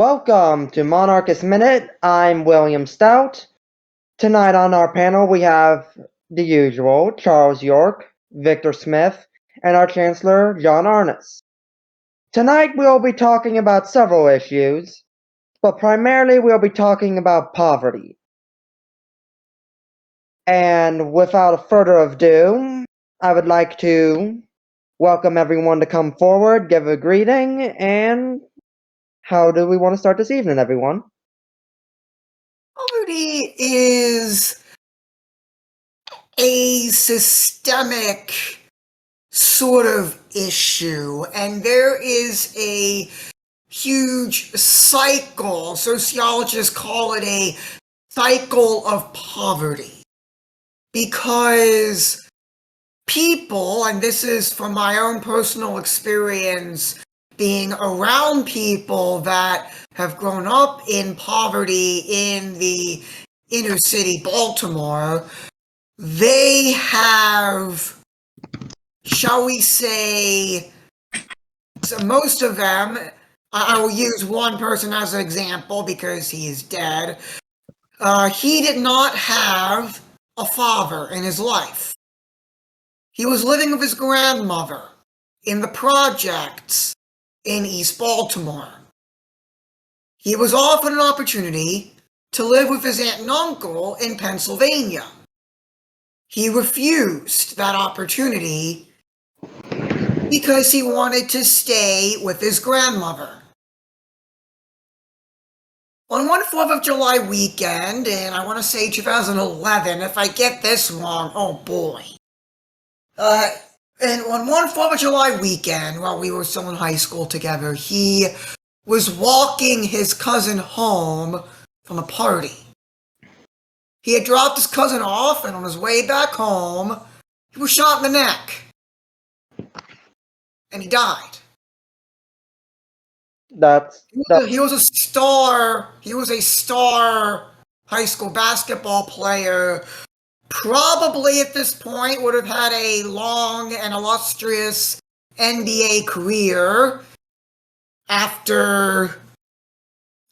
Welcome to Monarchist Minute. I'm William Stout. Tonight on our panel we have the usual Charles York, Victor Smith, and our Chancellor John Arness. Tonight we'll be talking about several issues, but primarily we'll be talking about poverty. And without further ado, I would like to welcome everyone to come forward, give a greeting, and how do we want to start this evening, everyone? Poverty is a systemic sort of issue, and there is a huge cycle. Sociologists call it a cycle of poverty, because people, and this is from my own personal experience, being around people that have grown up in poverty in the inner city Baltimore, they have, shall we say, so most of them, I will use one person as an example because he is dead. He did not have a father in his life. He was living with his grandmother in the projects in East Baltimore. He was offered an opportunity to live with his aunt and uncle in Pennsylvania. He refused that opportunity because he wanted to stay with his grandmother. On one 4th of July weekend, and I want to say 2011, if I get this wrong, oh boy. And on one 4th of July weekend, while we were still in high school together, he was walking his cousin home from a party. He had dropped his cousin off, and on his way back home, he was shot in the neck. And he died. He was a star high school basketball player. Probably at this point would have had a long and illustrious NBA career after,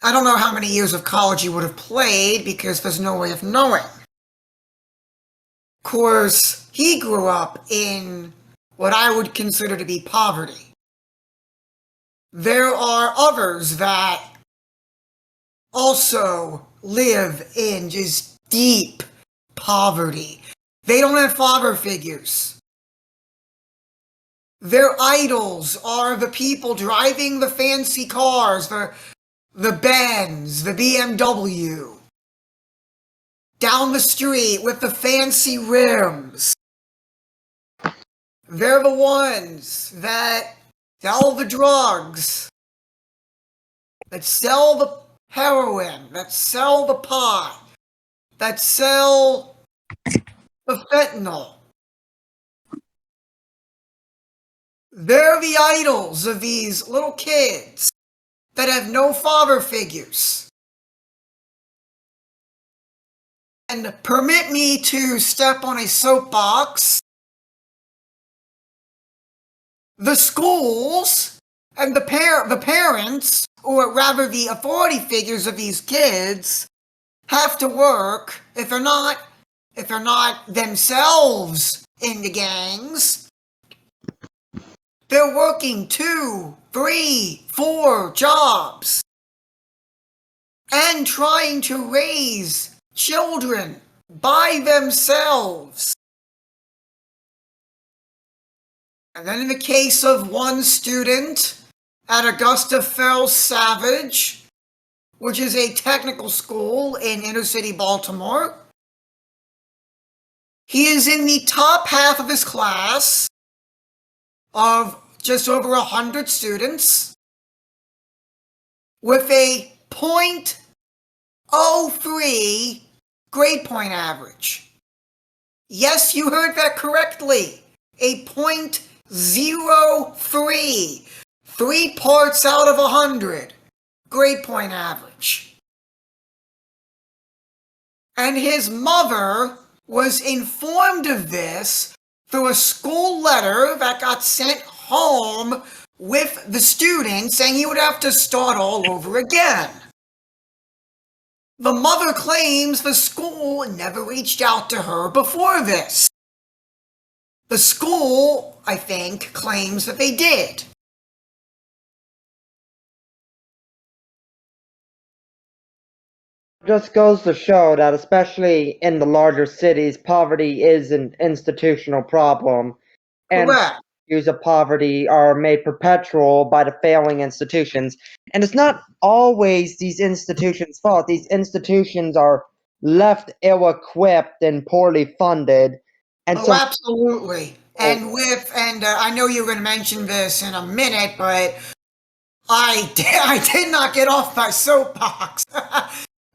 I don't know how many years of college he would have played because there's no way of knowing. Of course, he grew up in what I would consider to be poverty. There are others that also live in just deep poverty. They don't have father figures. Their idols are the people driving the fancy cars, the Benz, the BMW, down the street with the fancy rims. They're the ones that sell the drugs, that sell the heroin, that sell the pot, that sell the fentanyl. They're the idols of these little kids that have no father figures. And permit me to step on a soapbox. The schools and the parents, or rather the authority figures of these kids, have to work if they're not themselves in the gangs. They're working 2, 3, 4 jobs and trying to raise children by themselves. And then in the case of one student at Augusta Fells Savage, which is a technical school in inner city Baltimore, he is in the top half of his class of just over 100 students with a .03 grade point average. Yes, you heard that correctly. A .03. 3 parts out of 100 grade point average. And his mother was informed of this through a school letter that got sent home with the students, and he would have to start all over again. The mother claims the school never reached out to her before this. The school, I think, claims that they did. Just goes to show that, especially in the larger cities, poverty is an institutional problem, and Correct. issues of poverty are made perpetual by the failing institutions. And it's not always these institutions' fault. These institutions are left ill-equipped and poorly funded, and Oh, so absolutely. And I know you're going to mention this in a minute, but I did not get off my soapbox.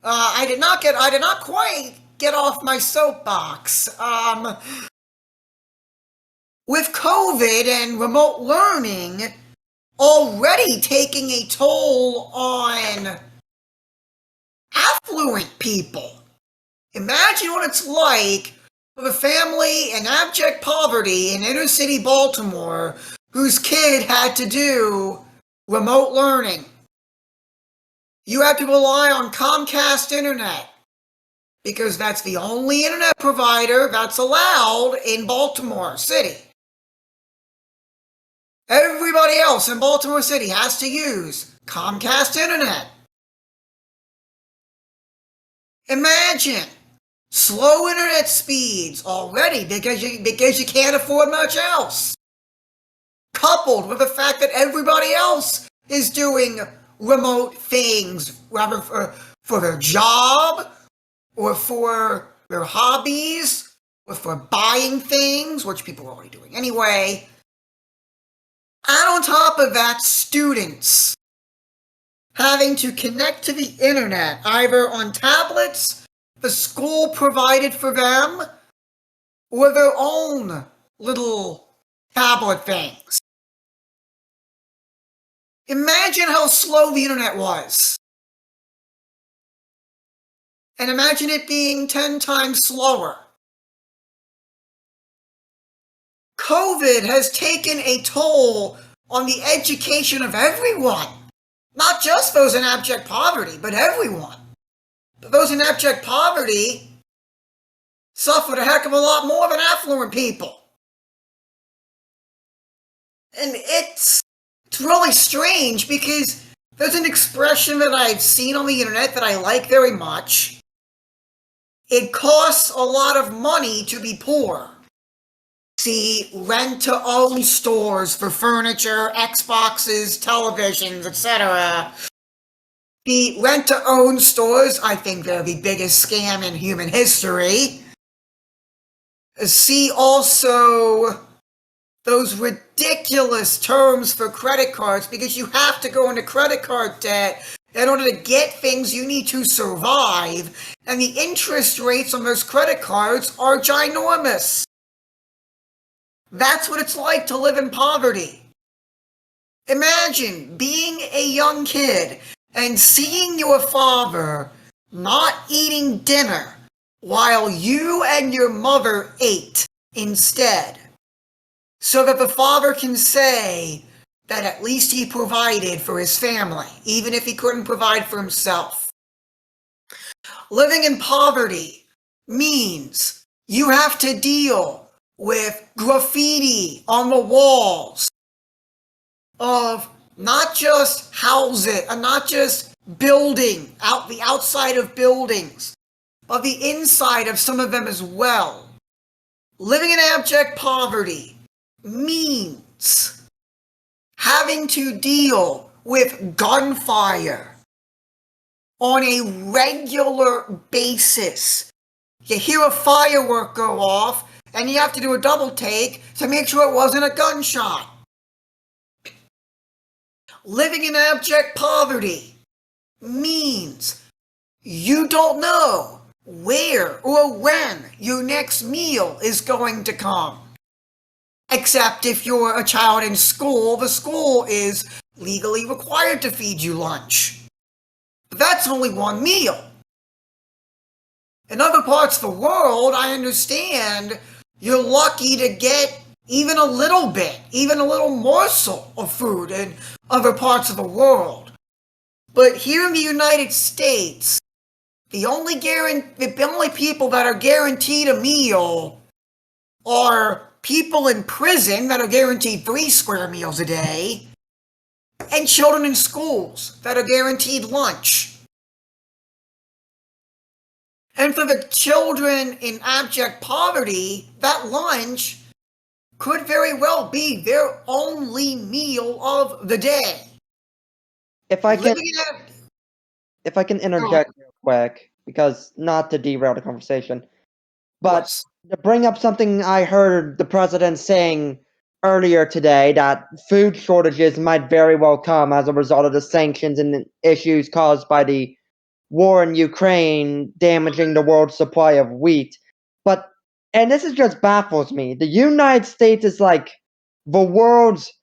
I did not quite get off my soapbox. With COVID and remote learning already taking a toll on affluent people, imagine what it's like for a family in abject poverty in inner city Baltimore whose kid had to do remote learning. You have to rely on Comcast internet because that's the only internet provider that's allowed in Baltimore City. Everybody else in Baltimore City has to use Comcast internet. Imagine slow internet speeds already because you can't afford much else, coupled with the fact that everybody else is doing remote things, whether for their job or for their hobbies or for buying things, which people are already doing anyway. And on top of that, students having to connect to the internet either on tablets the school provided for them or their own little tablet things. Imagine how slow the internet was. And imagine it being 10 times slower. COVID has taken a toll on the education of everyone. Not just those in abject poverty, but everyone. But those in abject poverty suffered a heck of a lot more than affluent people. And it's really strange because there's an expression that I've seen on the internet that I like very much. It costs a lot of money to be poor. See, rent-to-own stores for furniture, Xboxes, televisions, etc. The rent-to-own stores, I think they're the biggest scam in human history. See also those ridiculous terms for credit cards because you have to go into credit card debt in order to get things you need to survive, and the interest rates on those credit cards are ginormous. That's what it's like to live in poverty. Imagine being a young kid and seeing your father not eating dinner while you and your mother ate instead, so that the father can say that at least he provided for his family, even if he couldn't provide for himself. Living in poverty means you have to deal with graffiti on the walls of not just not just building, the outside of buildings, but the inside of some of them as well. Living in abject poverty means having to deal with gunfire on a regular basis. You hear a firework go off, and you have to do a double take to make sure it wasn't a gunshot. Living in abject poverty means you don't know where or when your next meal is going to come. Except if you're a child in school, the school is legally required to feed you lunch. But that's only one meal. In other parts of the world, I understand you're lucky to get even a little bit, even a little morsel of food in other parts of the world. But here in the United States, the only people that are guaranteed a meal are people in prison that are guaranteed 3 square meals a day, and children in schools that are guaranteed lunch. And for the children in abject poverty, that lunch could very well be their only meal of the day. If I can interject real quick, because not to derail the conversation, but Yes. to bring up something I heard the president saying earlier today, that food shortages might very well come as a result of the sanctions and issues caused by the war in Ukraine damaging the world's supply of wheat. And this is just baffles me. The United States is like the world's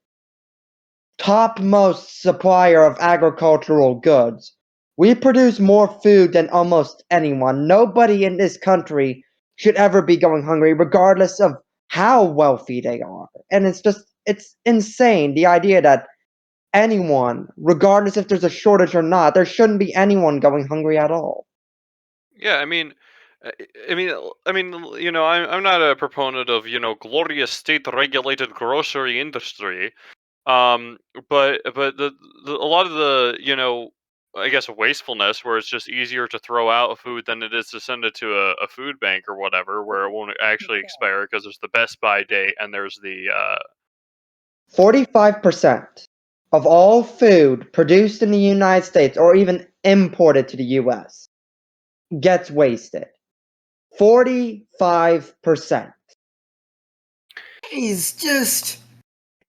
topmost supplier of agricultural goods. We produce more food than almost anyone. Nobody in this country should ever be going hungry, regardless of how wealthy they are. And it's insane, the idea that anyone, regardless if there's a shortage or not, there shouldn't be anyone going hungry at all. Yeah, uh, I'm not a proponent of glorious state-regulated grocery industry. Um, but a lot of the I guess wastefulness where it's just easier to throw out food than it is to send it to a food bank or whatever, where it won't actually expire because there's the best by date and there's the 45% of all food produced in the United States or even imported to the US gets wasted. 45%. Is just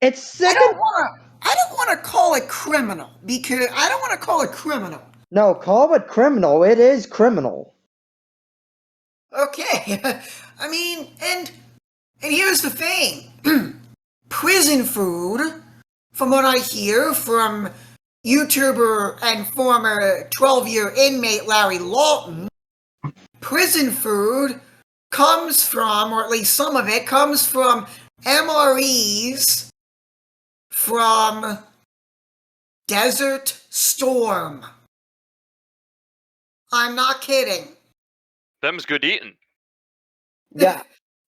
It's sick. I don't want to call it criminal, because I don't want to call it criminal. No, call it criminal. It is criminal. Okay. I mean, and here's the thing. Prison food, from what I hear from YouTuber and former 12-year inmate Larry Lawton, prison food comes from, or at least some of it, comes from MREs from Desert Storm. I'm not kidding. them's good eating. Yeah.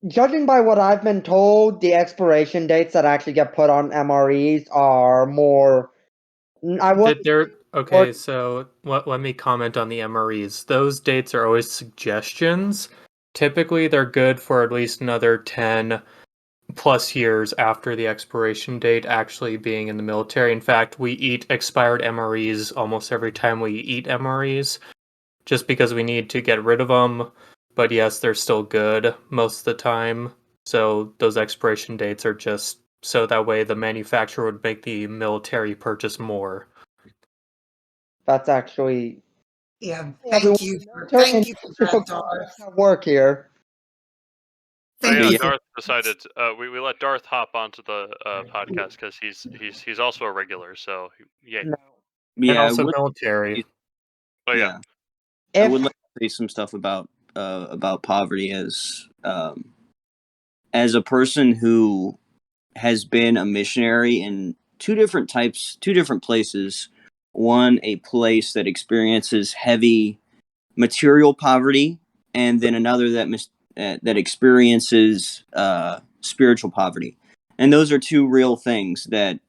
Judging by what I've been told, the expiration dates that actually get put on MREs are more. Okay, so let me comment on the MREs. Those dates are always suggestions. Typically, they're good for at least another 10 plus years after the expiration date actually being in the military. In fact, we eat expired MREs almost every time we eat MREs, just because we need to get rid of them. But yes, they're still good most of the time. So those expiration dates are just so that way the manufacturer would make the military purchase more. That's actually. Yeah, thank you for that, Darth. Work here. Darth decided we let Darth hop onto the podcast because he's also a regular. So yeah, and also military. Oh yeah. I would like to say some stuff about poverty as a person who has been a missionary in two different places. One, a place that experiences heavy material poverty, and then another that experiences spiritual poverty. And those are two real things that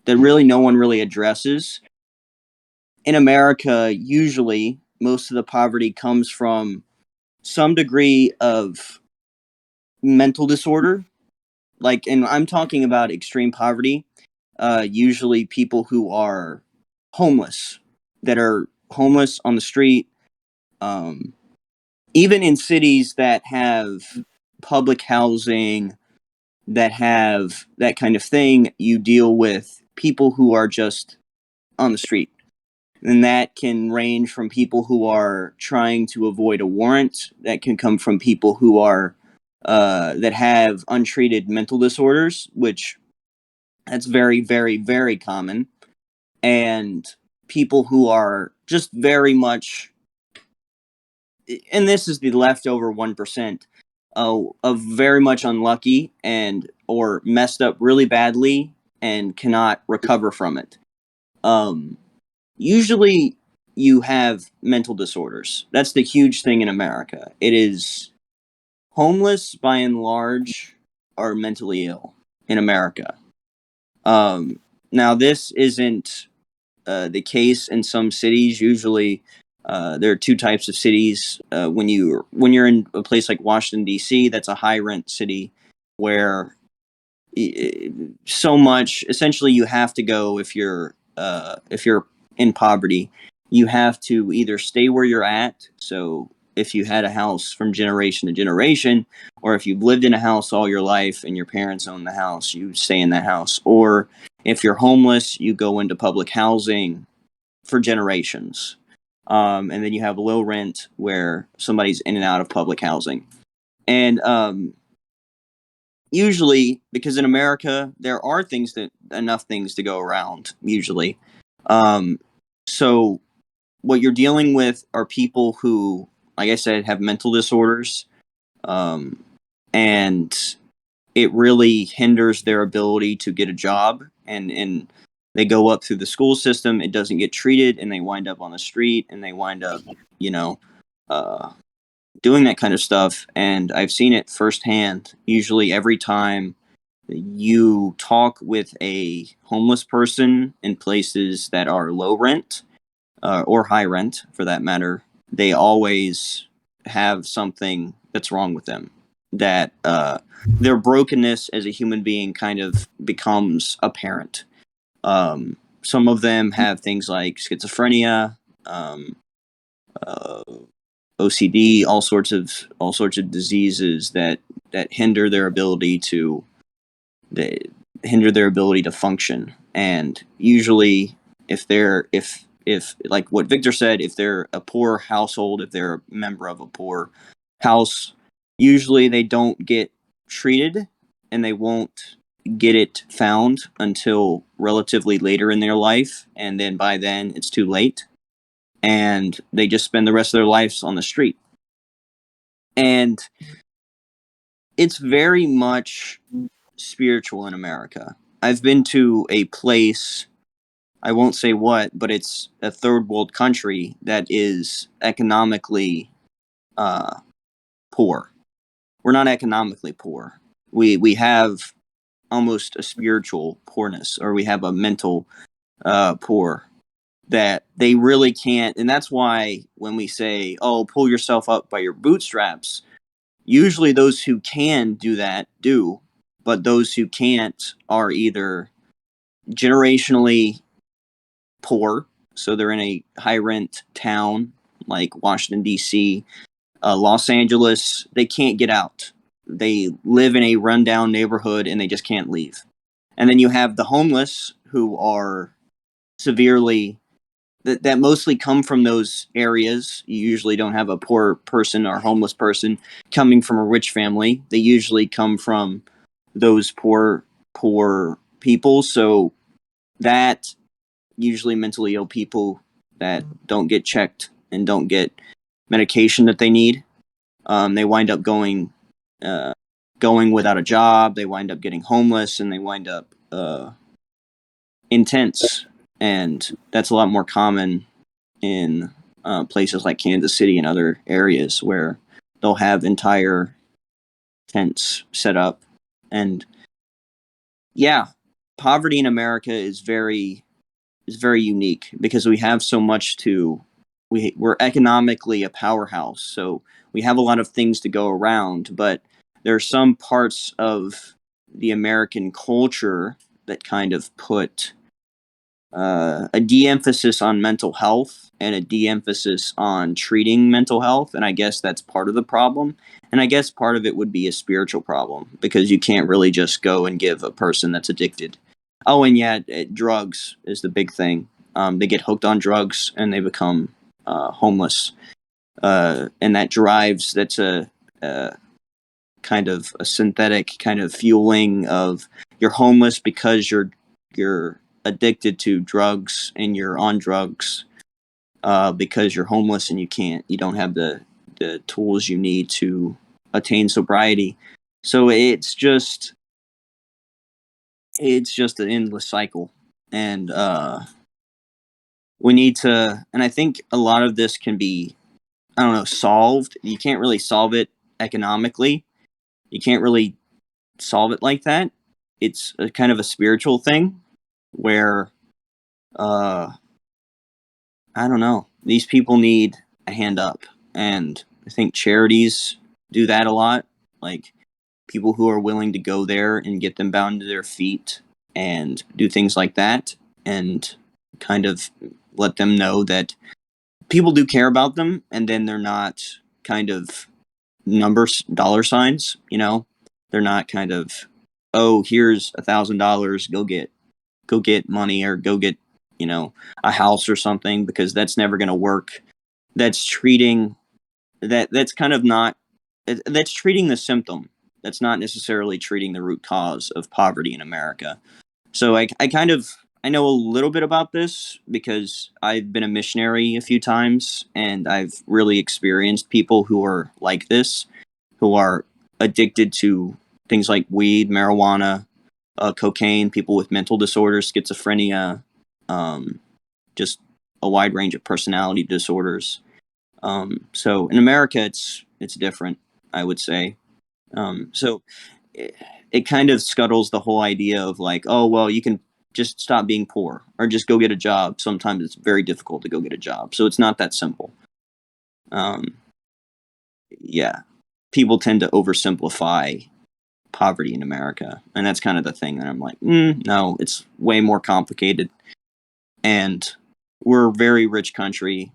really no one really addresses. In America, usually most of the poverty comes from some degree of mental disorder. And I'm talking about extreme poverty. Usually people who are homeless, that are homeless on the street. Even in cities that have public housing, that have that kind of thing, you deal with people who are just on the street. And that can range from people who are trying to avoid a warrant. That can come from people who are that have untreated mental disorders, which that's very, very, very common. And people who are just very much, and this is the leftover 1%, very much unlucky and or messed up really badly and cannot recover from it. Usually you have mental disorders. That's the huge thing in America. It is homeless by and large are mentally ill in America. Now this isn't the case in some cities. Usually, there are two types of cities. When you're in a place like Washington D.C., that's a high rent city where so much essentially you have to go if you're in poverty. You have to either stay where you're at. So if you had a house from generation to generation, or if you've lived in a house all your life and your parents own the house, you stay in that house. Or if you're homeless, you go into public housing for generations. And then you have low rent where somebody's in and out of public housing. And usually, because in America, there are enough things to go around, usually. So what you're dealing with are people who, like I said, have mental disorders. And it really hinders their ability to get a job, and they go up through the school system, it doesn't get treated, and they wind up on the street, and they wind up, doing that kind of stuff. And I've seen it firsthand. Usually every time you talk with a homeless person in places that are low rent, or high rent for that matter, they always have something that's wrong with them, that their brokenness as a human being kind of becomes apparent. Some of them have things like schizophrenia, OCD, all sorts of diseases that hinder their ability to function. And usually, if like what Victor said, if they're a poor household, if they're a member of a poor house, usually they don't get treated, and they won't get it found until relatively later in their life, and then by then it's too late, and they just spend the rest of their lives on the street. And it's very much spiritual in America. I've been to a place, I won't say what, but it's a third world country that is economically poor. We're not economically poor. We have almost a spiritual poorness, or we have a mental poor that they really can't. And that's why when we say, oh, pull yourself up by your bootstraps, usually those who can do that do, but those who can't are either generationally poor, so they're in a high rent town like Washington D.C., Los Angeles, they can't get out. They live in a rundown neighborhood and they just can't leave. And then you have the homeless who are severely, that mostly come from those areas. You usually don't have a poor person or homeless person coming from a rich family. They usually come from those poor people. So that usually mentally ill people that don't get checked and don't get medication that they need. They wind up going without a job. They wind up getting homeless, and they wind up intense. And that's a lot more common in places like Kansas City and other areas where they'll have entire tents set up. And yeah, poverty in America is very unique because we have so much we're economically a powerhouse, so we have a lot of things to go around, but there are some parts of the American culture that kind of put a de-emphasis on mental health and a de-emphasis on treating mental health, and I guess that's part of the problem. And I guess part of it would be a spiritual problem, because you can't really just go and give a person that's addicted. Oh, and yeah, drugs is the big thing. They get hooked on drugs and they become homeless, and that's a kind of a synthetic kind of fueling of, you're homeless because you're addicted to drugs, and you're on drugs because you're homeless and you don't have the tools you need to attain sobriety. So it's just an endless cycle, and we need to. And I think a lot of this can be, I don't know, solved. You can't really solve it economically. You can't really solve it like that. It's a kind of a spiritual thing where I don't know. These people need a hand up, and I think charities do that a lot. Like people who are willing to go there and get them bound to their feet and do things like that, and kind of let them know that people do care about them, and then they're not kind of numbers, dollar signs. They're not kind of, oh, here's $1,000, go get money, or go get a house or something, because that's never going to work. That's treating that's kind of not that's treating the symptom. That's not necessarily treating the root cause of poverty in America. So I know a little bit about this because I've been a missionary a few times, and I've really experienced people who are like this, who are addicted to things like weed, marijuana, cocaine, people with mental disorders, schizophrenia, just a wide range of personality disorders. So in America, it's different, I would say. So it kind of scuttles the whole idea of like, oh, well, you can just stop being poor or just go get a job. Sometimes it's very difficult to go get a job. So it's not that simple. Yeah. People tend to oversimplify poverty in America. And that's kind of the thing that I'm like, no, it's way more complicated. And we're a very rich country.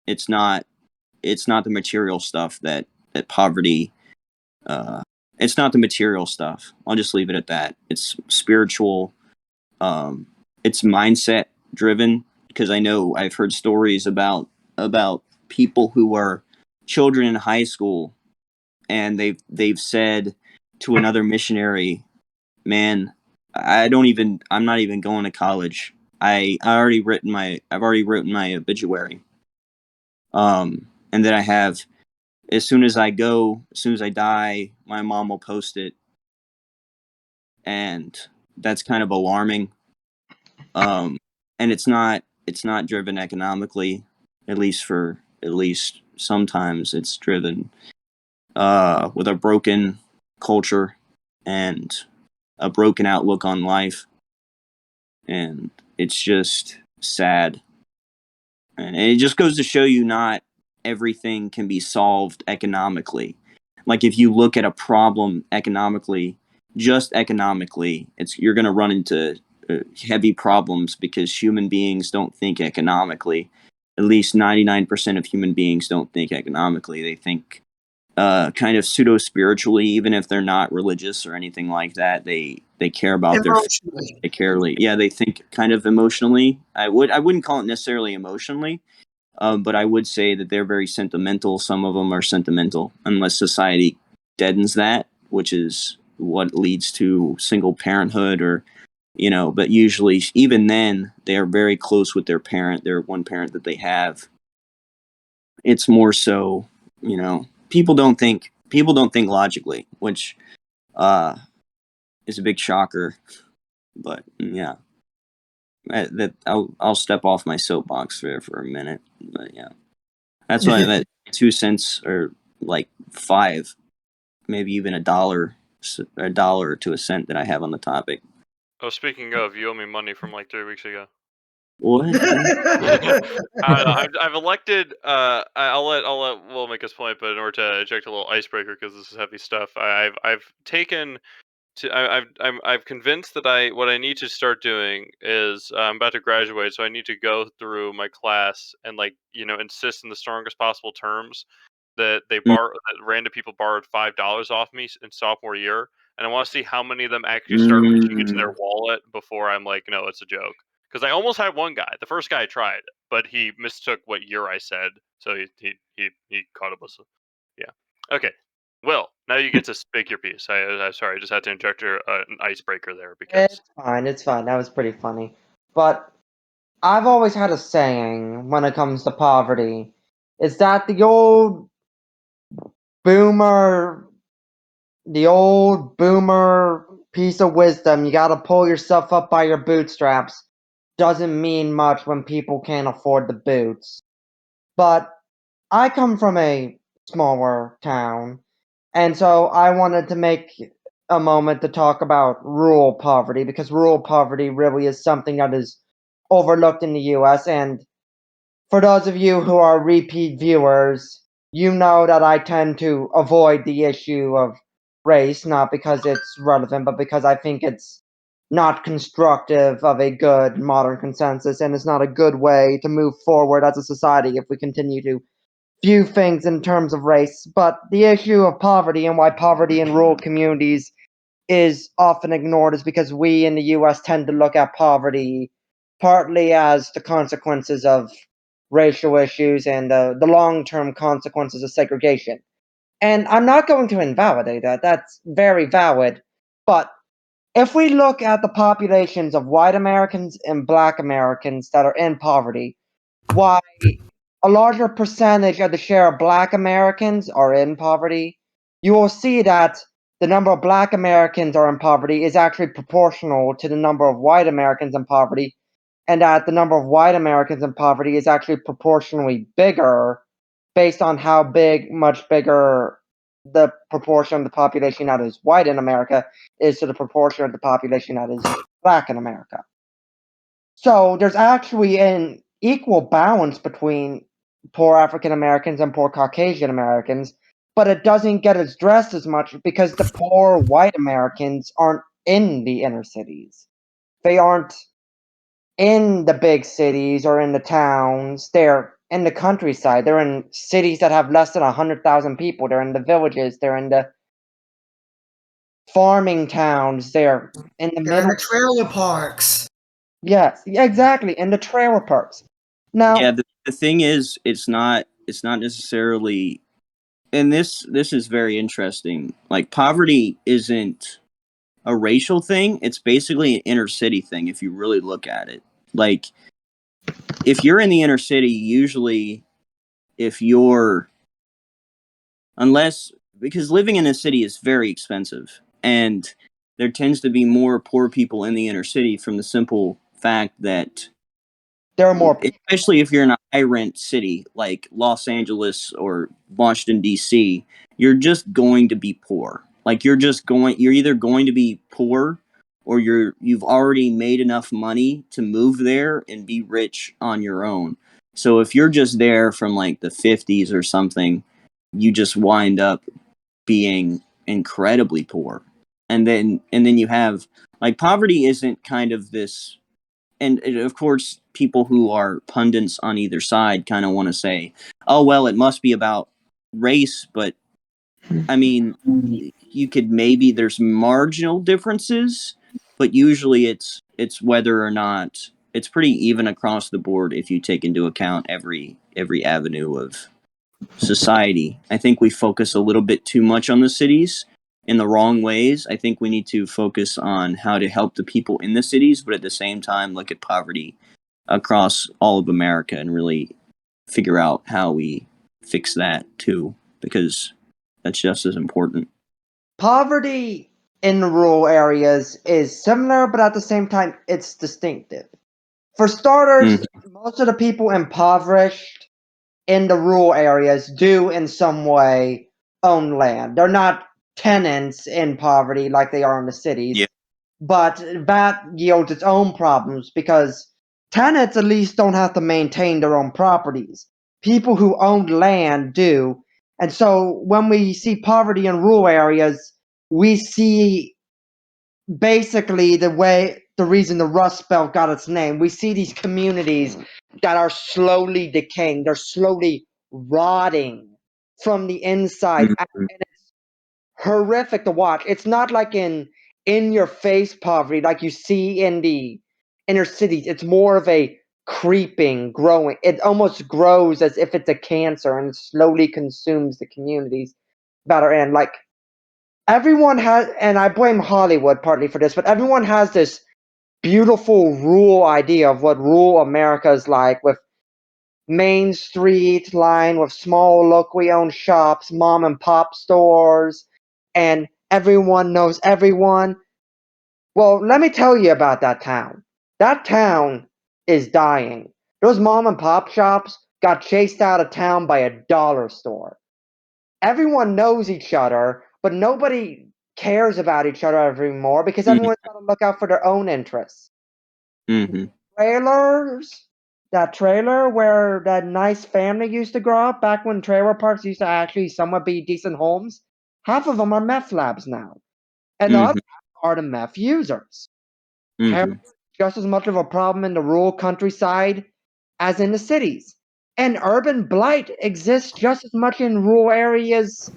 It's not the material stuff that poverty, it's not the material stuff. I'll just leave it at that. It's spiritual. It's mindset driven, because I know I've heard stories about people who are children in high school, and they've said to another missionary, man, I'm not even going to college. I've already written my obituary. And then I have, as soon as I die, my mom will post it. And that's kind of alarming. And it's not driven economically, at least sometimes it's driven with a broken culture and a broken outlook on life. And it's just sad. And it just goes to show you not everything can be solved economically. Like if you look at a problem economically, just economically, you're going to run into heavy problems, because human beings don't think economically. At least 99% of human beings don't think economically. They think kind of pseudo-spiritually, even if they're not religious or anything like that. They care about Emotionally. they think kind of emotionally. I wouldn't call it necessarily emotionally, but I would say that they're very sentimental. Some of them are sentimental, unless society deadens that, which is what leads to single parenthood, or but usually even then they are very close with their parent, their one parent that they have. It's more so, people don't think logically, which is a big shocker. But yeah, I'll step off my soapbox there for a minute. But yeah, that's why that 2 cents or like 5, maybe even a dollar to a cent that I have on the topic. Oh, speaking of, you owe me money from like 3 weeks ago. What? I've elected. I'll let Will make his point, but in order to inject a little icebreaker, because this is heavy stuff, I've taken to I've convinced that what I need to start doing is I'm about to graduate, so I need to go through my class and insist in the strongest possible terms that that random people borrowed $5 off me in sophomore year, and I want to see how many of them actually start reaching into their wallet before I'm like, no, it's a joke. Because I almost had one guy. The first guy I tried, but he mistook what year I said, so he caught up with. Yeah. Okay. Will, now you get to speak your piece. I sorry, I just had to inject an icebreaker there because It's fine. That was pretty funny. But I've always had a saying when it comes to poverty. Is that the old boomer the old boomer piece of wisdom, you gotta pull yourself up by your bootstraps, doesn't mean much when people can't afford the boots. But I come from a smaller town, and so I wanted to make a moment to talk about rural poverty, because rural poverty really is something that is overlooked in the US. And for those of you who are repeat viewers, you know that I tend to avoid the issue of race, not because it's relevant, but because I think it's not constructive of a good modern consensus, and it's not a good way to move forward as a society if we continue to view things in terms of race. But the issue of poverty and why poverty in rural communities is often ignored is because we in the US tend to look at poverty partly as the consequences of racial issues and the long term consequences of segregation. And I'm not going to invalidate that, that's very valid. But if we look at the populations of white Americans and black Americans that are in poverty, why a larger percentage of the share of black Americans are in poverty, you will see that the number of black Americans are in poverty is actually proportional to the number of white Americans in poverty, and that the number of white Americans in poverty is actually proportionally bigger based on how much bigger the proportion of the population that is white in America is to the proportion of the population that is black in America. So there's actually an equal balance between poor African Americans and poor Caucasian Americans, but it doesn't get addressed as much because the poor white Americans aren't in the inner cities. They aren't in the big cities or in the towns. They're in the countryside. They're in cities that have less than 100,000 people. They're in the villages. They're in the farming towns. They're in the They're in middle. the trailer parks. Yes, exactly, in the trailer parks. Now, Yeah, the thing is, it's not necessarily, and this is very interesting. Like, poverty isn't a racial thing; it's basically an inner city thing. If you really look at it, like, if you're in the inner city, usually, if you're, unless, because living in a city is very expensive, and there tends to be more poor people in the inner city from the simple fact that, there are more people. especially if you're in a high rent city like Los Angeles or Washington D.C., you're just going to be poor. Like, you're either going to be poor, or you've already made enough money to move there and be rich on your own. So if you're just there from like the 50s or something, you just wind up being incredibly poor. And then you have, like, poverty isn't kind of this, and of course people who are pundits on either side kind of want to say, oh well, it must be about race, but I mean, you could, maybe there's marginal differences, but usually it's whether or not, it's pretty even across the board if you take into account every avenue of society. I think we focus a little bit too much on the cities in the wrong ways. I think we need to focus on how to help the people in the cities, but at the same time look at poverty across all of America and really figure out how we fix that too, because that's just as important. Poverty in rural areas is similar, but at the same time, it's distinctive. For starters, most of the people impoverished in the rural areas do in some way own land. They're not tenants in poverty like they are in the cities, Yeah. but that yields its own problems because tenants at least don't have to maintain their own properties. People who own land do. And so when we see poverty in rural areas, we see basically the reason the Rust Belt got its name. We see these communities that are slowly decaying, they're slowly rotting from the inside. And Mhm. it's horrific to watch. It's not like in your face poverty like you see in the inner cities. It's more of a creeping, growing. It almost grows as if it's a cancer and slowly consumes the communities that are in. Like, everyone has, and I blame Hollywood partly for this, but everyone has this beautiful rural idea of what rural America is like, with Main Street lined with small locally owned shops, mom and pop stores, and Everyone knows everyone. Well, let me tell you about that town. That town is dying. Those mom and pop shops got chased out of town by a dollar store. Everyone knows each other, but nobody cares about each other anymore because Mhm. everyone's got to look out for their own interests. Mhm. Trailers, that trailer where that nice family used to grow up back when trailer parks used to actually somewhat be decent homes, half of them are meth labs now. And the other Mhm. half are the meth users. Heroin Mhm. is just as much of a problem in the rural countryside as in the cities. And urban blight exists just as much in rural areas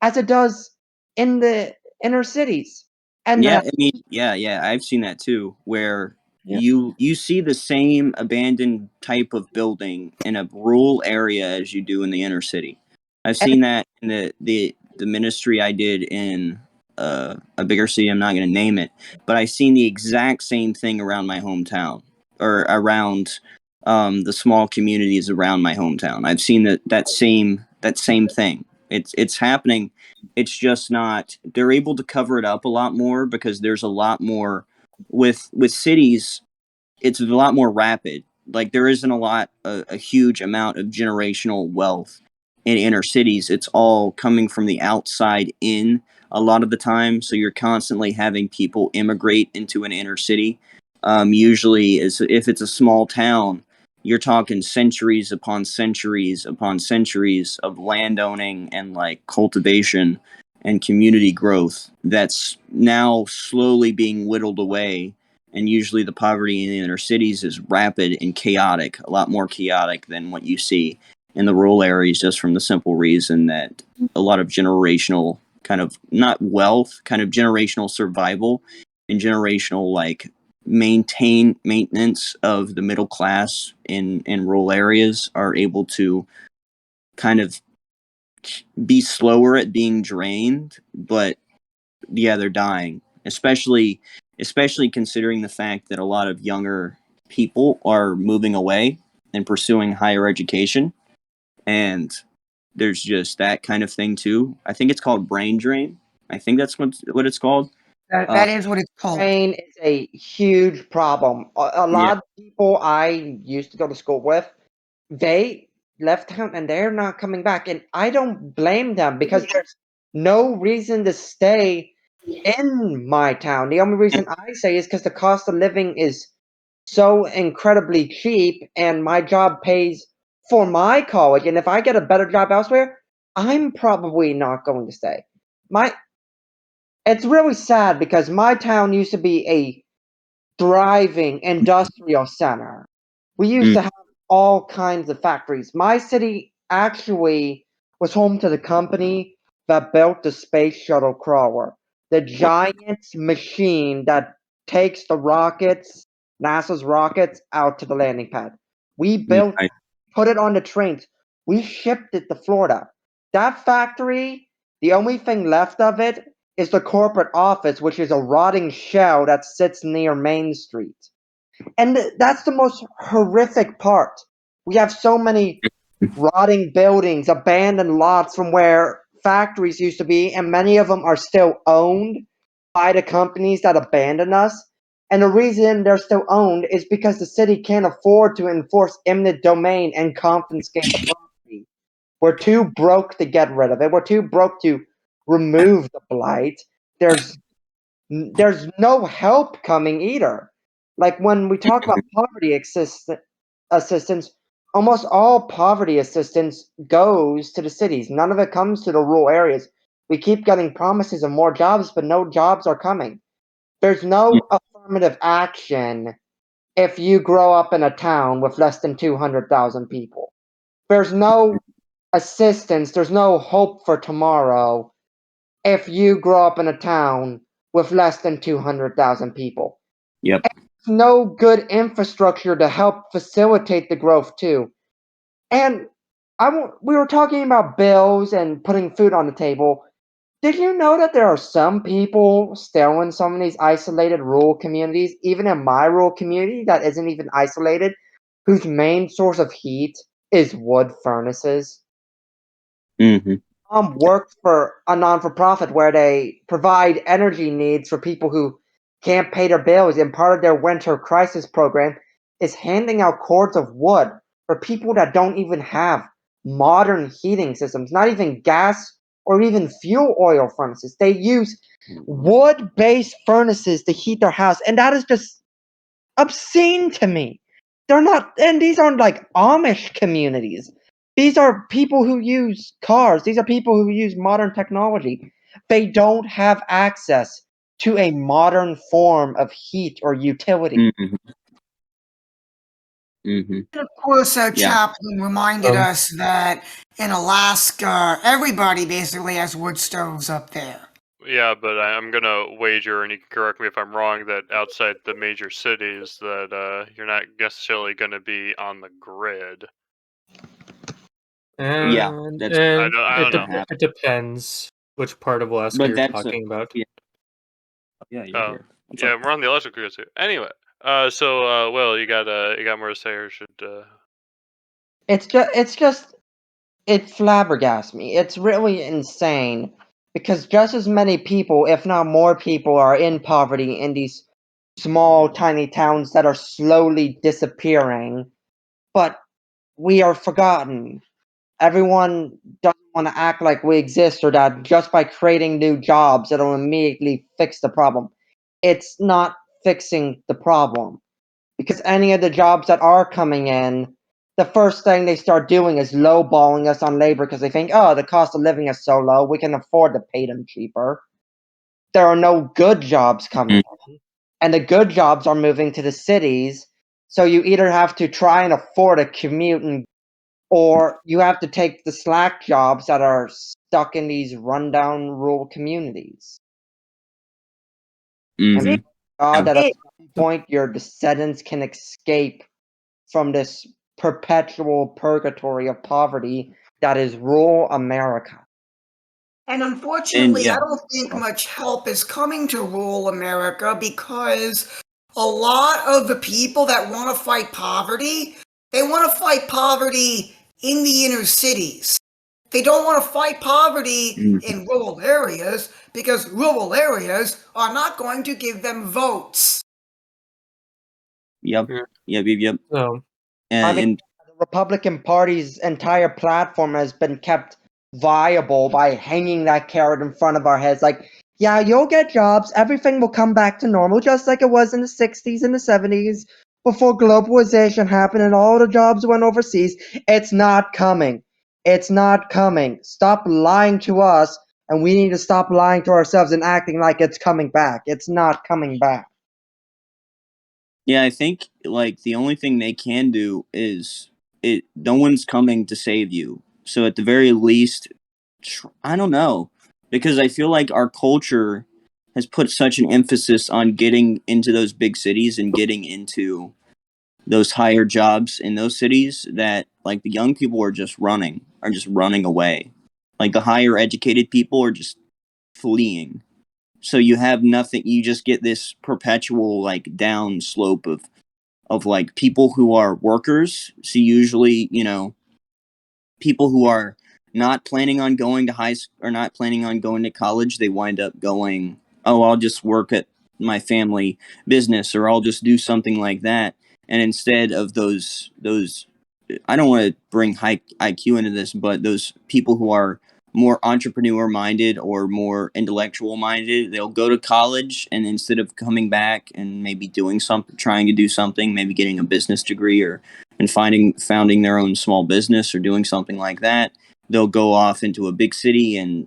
as it does in the inner cities. And Yeah, I mean, yeah, I've seen that too, where yeah, you see the same abandoned type of building in a rural area as you do in the inner city. I've and seen that in the ministry I did in a bigger city. I'm not going to name it, but I've seen the exact same thing around my hometown or around the small communities around my hometown. I've seen that same thing. It's happening. It's just not, they're able to cover it up a lot more because there's a lot more with cities. It's a lot more rapid. Like there isn't a huge amount of generational wealth in inner cities. It's all coming from the outside in a lot of the time. So you're constantly having people immigrate into an inner city. Usually, is if it's a small town, you're talking centuries upon centuries upon centuries of landowning and like cultivation and community growth that's now slowly being whittled away, and usually the poverty in the inner cities is rapid and chaotic, a lot more chaotic than what you see in the rural areas, just from the simple reason that a lot of generational kind of not wealth, kind of generational survival and generational like maintenance of the middle class in rural areas are able to kind of be slower at being drained, but yeah, they're dying. Especially considering the fact that a lot of younger people are moving away and pursuing higher education, and there's just that kind of thing too. I think it's called brain drain. I think that's what it's called. That, Uh, that is what it's called. brain is a huge problem. A yeah. lot of people I used to go to school with, they left town and they're not coming back. And I don't blame them because there's no reason to stay in my town. The only reason I say is because the cost of living is so incredibly cheap and my job pays for my college. And if I get a better job elsewhere, I'm probably not going to stay. My It's really sad because my town used to be a thriving industrial center. We used Mm, to have all kinds of factories. My city actually was home to the company that built the space shuttle crawler, the wow. giant machine that takes the rockets, NASA's rockets, out to the landing pad. We built, Nice. put it on the trains. We shipped it to Florida. That factory, the only thing left of it is the corporate office, which is a rotting shell that sits near Main Street. And that's the most horrific part. We have so many rotting buildings, abandoned lots from where factories used to be, and many of them are still owned by the companies that abandoned us. And the reason they're still owned is because the city can't afford to enforce eminent domain and confiscate the property. We're too broke to get rid of it. We're too broke to remove the blight. There's there's no help coming either. Like when we talk about poverty assistance, almost all poverty assistance goes to the cities. None of it comes to the rural areas. We keep getting promises of more jobs, but no jobs are coming. There's Yeah. no affirmative action if you grow up in a town with less than 200,000 people. There's no assistance, there's no hope for tomorrow if you grow up in a town with less than 200,000 people. Yep. No good infrastructure to help facilitate the growth, too. And we were talking about bills and putting food on the table. Did you know that there are some people still in some of these isolated rural communities, even in my rural community that isn't even isolated, whose main source of heat is wood furnaces? Hmm. works for a non-for-profit where they provide energy needs for people who can't pay their bills, and part of their winter crisis program is handing out cords of wood for people that don't even have modern heating systems, not even gas or even fuel oil furnaces. They use wood-based furnaces to heat their house, and that is just obscene to me. They're not, and these aren't like Amish communities. These are people who use cars. These are people who use modern technology. They don't have access to a modern form of heat or utility. Mm-hmm. Mm-hmm. And of course, Yeah. Chaplin reminded us that in Alaska, everybody basically has wood stoves up there. Yeah, but I'm gonna wager, and you can correct me if I'm wrong, that outside the major cities, that you're not necessarily gonna be on the grid. Yeah, And, that's and I don't know. it depends which part of Alaska But you're that's talking about. yeah. Yeah, you're Oh, here. What's yeah, up? we're on the electrical grid too. Anyway, so Will, you got more to say, or should It's just it flabbergasts me. It's really insane because just as many people, if not more people, are in poverty in these small, tiny towns that are slowly disappearing, but we are forgotten. Everyone doesn't want to act like we exist or that just by creating new jobs it'll immediately fix the problem. It's not fixing the problem because any of the jobs that are coming in, the first thing they start doing is lowballing us on labor because they think, oh, the cost of living is so low, we can afford to pay them cheaper. There are no good jobs coming in, and the good jobs are moving to the cities. So you either have to try and afford a commute or you have to take the slack jobs that are stuck in these rundown rural communities. And Mm-hmm. God, that Yeah. at some point your descendants can escape from this perpetual purgatory of poverty that is rural America. And And unfortunately, yeah. I don't think much help is coming to rural America because a lot of the people that want to fight poverty, they want to fight poverty in the inner cities. They don't want to fight poverty Mhm. in rural areas because rural areas are not going to give them votes. Yep. Yeah. Yep. So, I mean, And the Republican Party's entire platform has been kept viable by hanging that carrot in front of our heads. Like, yeah, you'll get jobs. Everything will come back to normal, just like it was in the 60s and the 70s before globalization happened and all the jobs went overseas. It's not coming. It's not coming. Stop lying to us, and we need to stop lying to ourselves and acting like it's coming back. It's not coming back. yeah, I think like the only thing they can do is it. No one's coming to save you. So at the very least, I don't know, because I feel like our culture has put such an emphasis on getting into those big cities and getting into those higher jobs in those cities that like the young people are just running away. Like the higher educated people are just fleeing. So you have nothing. You just get this perpetual like down slope of like people who are workers. So usually, people who are not planning on going to high school or not planning on going to college, they wind up going, oh, I'll just work at my family business or I'll just do something like that. And instead of those, I don't want to bring high IQ into this, but those people who are more entrepreneur minded or more intellectual minded, they'll go to college and instead of coming back and maybe doing something, trying to do something, maybe getting a business degree or and founding their own small business or doing something like that, they'll go off into a big city and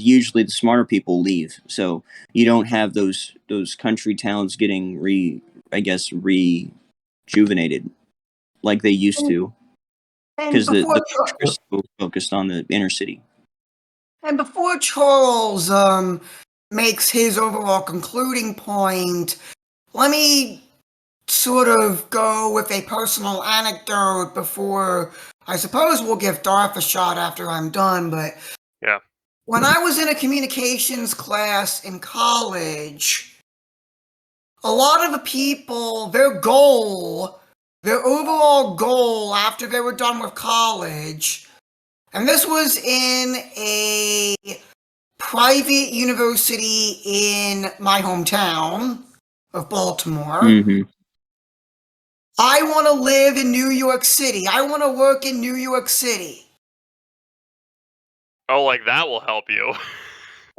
usually the smarter people leave. So you don't have those country towns getting rejuvenated like they used to And because the before culture is so focused on the inner city. And before Charles makes his overall concluding point, let me sort of go with a personal anecdote before I suppose we'll give Darth a shot after I'm done. But yeah. when I was in a communications class in college, a lot of the people, their overall goal after they were done with college And this was in a private university in my hometown of Baltimore. Mm-hmm. I want to live in New York City. I want to work in New York City. Oh, like that will help you.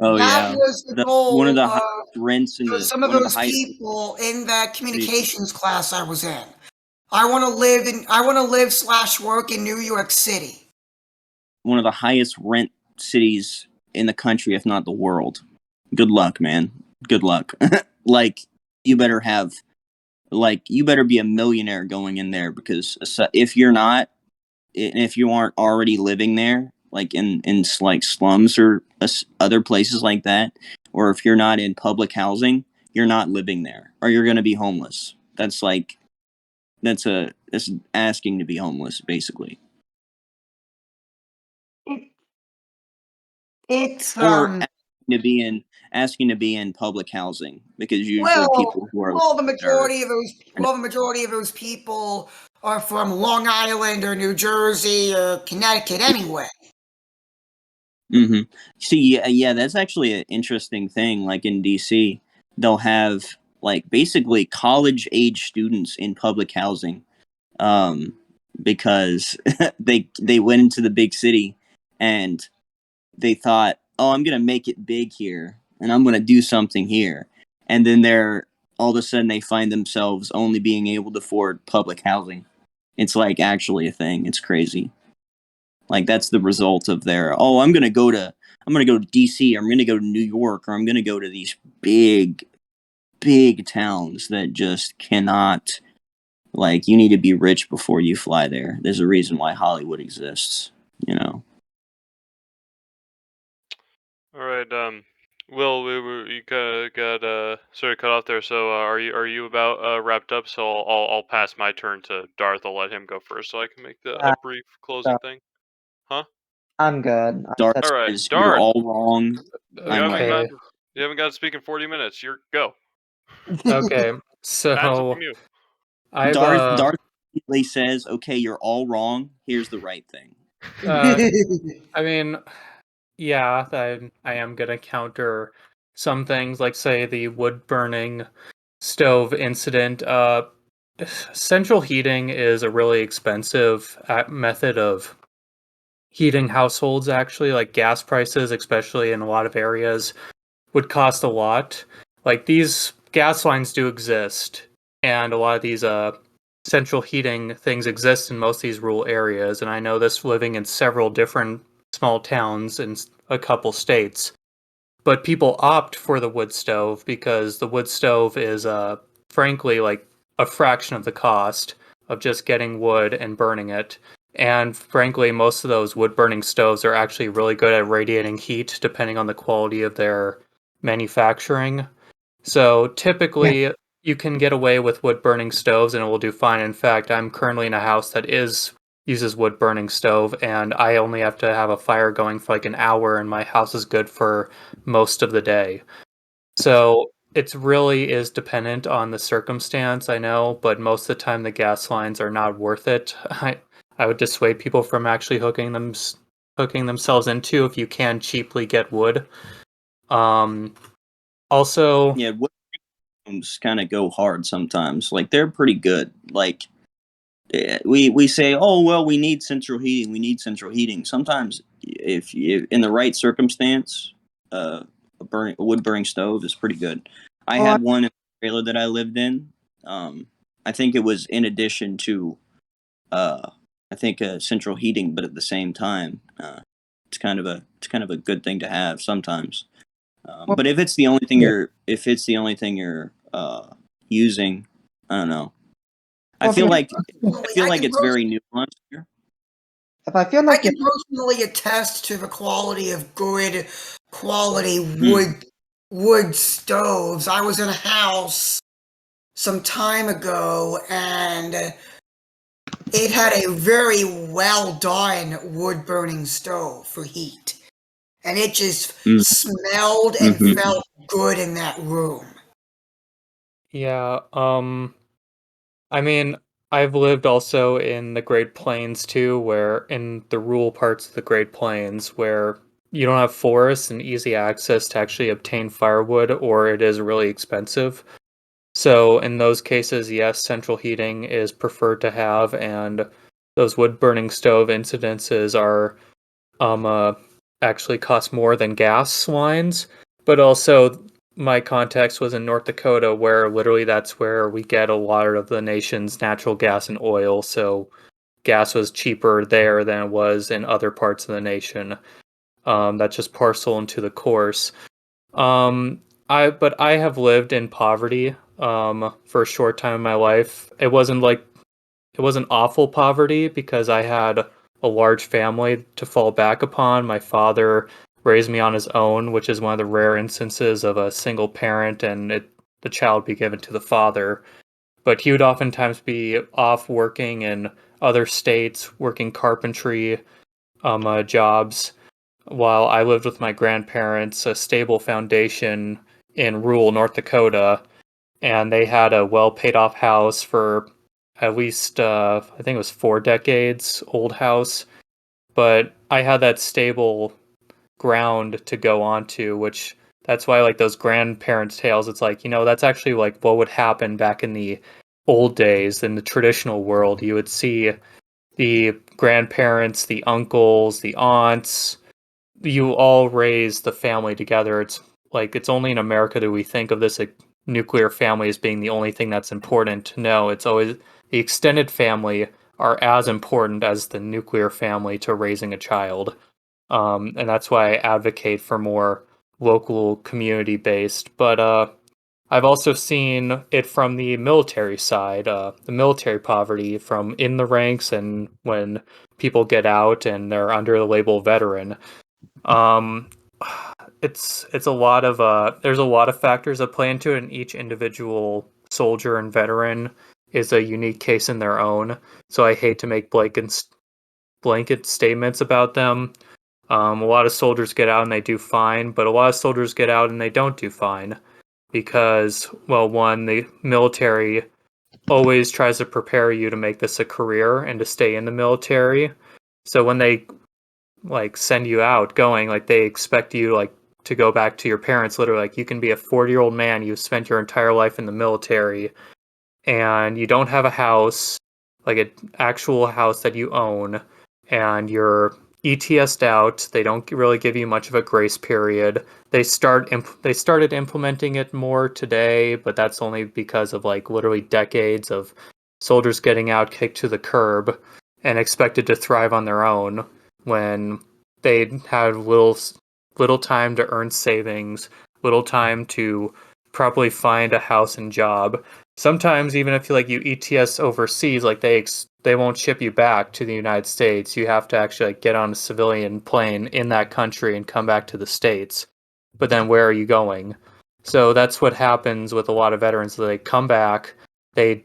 Oh That yeah, was the goal one of the of highest rents in the some of one of the those highest. people in that communications class I was in. I want to live/work in New York City. One of the highest rent cities in the country, if not the world. Good luck, man. Good luck. Like you better be a millionaire going in there, because if you're not, if you aren't already living there, like in like slums or other places like that, or if you're not in public housing, you're not living there, or you're going to be homeless. That's asking to be homeless, basically. It's Or asking to be in public housing, because usually people who are the majority of those people are from Long Island or New Jersey or Connecticut anyway. Mm-hmm. See, yeah, that's actually an interesting thing. Like in DC, they'll have like basically college age students in public housing, because they went into the big city and they thought, oh, I'm gonna make it big here, and I'm gonna do something here, and then they're all of a sudden they find themselves only being able to afford public housing. It's like actually a thing. It's crazy. Like that's the result of their, oh, I'm gonna go to DC, I'm gonna go to New York, or I'm gonna go to these big towns that just cannot, like, you need to be rich before you fly there. There's a reason why Hollywood exists, you know. All right, Will, you got sort of cut off there. So are you about wrapped up? So I'll pass my turn to Darth. I'll let him go first, so I can make a brief closing thing. Huh? I'm good. Darth All right, says you're Darth. all wrong. You I'm haven't right. got to speak in 40 minutes. You're go. Okay, Pass it so from you. I've Darth immediately says, okay, you're all wrong. Here's the right thing. I mean, yeah, I am gonna counter some things, like say the wood burning stove incident. Central heating is a really expensive method of heating households. Actually, like gas prices, especially in a lot of areas, would cost a lot. Like these gas lines do exist, and a lot of these central heating things exist in most of these rural areas. And I know this living in several different small towns in a couple states. But people opt for the wood stove because the wood stove is frankly like a fraction of the cost of just getting wood and burning it. And frankly, most of those wood burning stoves are actually really good at radiating heat depending on the quality of their manufacturing. So typically, you can get away with wood burning stoves and it will do fine. In fact, I'm currently in a house that uses wood burning stove, and I only have to have a fire going for like an hour, and my house is good for most of the day. So it really is dependent on the circumstance, I know, but most of the time the gas lines are not worth it. I would dissuade people from actually hooking themselves into if you can cheaply get wood. Also, Yeah, wood homes kind of go hard sometimes. Like they're pretty good. Like we say, oh well, we need central heating. We need central heating. Sometimes, if you in the right circumstance, a wood burning stove is pretty good. I had one in the trailer that I lived in. I think it was in addition to, I think central heating, but at the same time, it's kind of a good thing to have sometimes. But if it's the only thing you're using, I don't know. I feel like it's very nuanced here. If I feel I like can personally attest to the quality of good quality wood stoves. I was in a house some time ago and it had a very well done wood burning stove for heat. And it just smelled and felt good in that room. yeah, I mean, I've lived also in the Great Plains too, where in the rural parts of the Great Plains where you don't have forests and easy access to actually obtain firewood, or it is really expensive. So in those cases, yes, central heating is preferred to have, and those wood burning stove incidences are um uh, actually cost more than gas lines. But also, my context was in North Dakota, where literally that's where we get a lot of the nation's natural gas and oil. So gas was cheaper there than it was in other parts of the nation. That's just parcel into the course. Um, I have lived in poverty for a short time in my life. It wasn't awful poverty because I had a large family to fall back upon. My father raised me on his own, which is one of the rare instances of a single parent and the child be given to the father. But he would oftentimes be off working in other states, working carpentry jobs, while I lived with my grandparents, a stable foundation in rural North Dakota, and they had a well paid off house for at least I think it was 4 decades old house. But I had that stable ground to go onto, which that's why I like those grandparents' tales. It's like, that's actually like what would happen back in the old days in the traditional world. You would see the grandparents, the uncles, the aunts, you all raise the family together. It's like it's only in America that we think of this like, nuclear family as being the only thing that's important. No, it's always the extended family are as important as the nuclear family to raising a child. And that's why I advocate for more local community based. But I've also seen it from the military side, the military poverty from in the ranks and when people get out and they're under the label veteran. Um, it's a lot of there's a lot of factors that play into it, and each individual soldier and veteran is a unique case in their own. So I hate to make blanket statements about them. A lot of soldiers get out and they do fine, but a lot of soldiers get out and they don't do fine because, well, one, the military always tries to prepare you to make this a career and to stay in the military. So when they like send you out going, like they expect you like to go back to your parents, literally like you can be a 40-year-old man, you've spent your entire life in the military and you don't have a house, like an actual house that you own, and you're ETS'd out. They don't really give you much of a grace period. They started implementing it more today, but that's only because of like literally decades of soldiers getting out kicked to the curb and expected to thrive on their own when they had little time to earn savings, little time to properly find a house and job. Sometimes even if you ETS overseas, like they won't ship you back to the United States. You have to actually like, get on a civilian plane in that country and come back to the States. But then where are you going? So that's what happens with a lot of veterans. They come back, they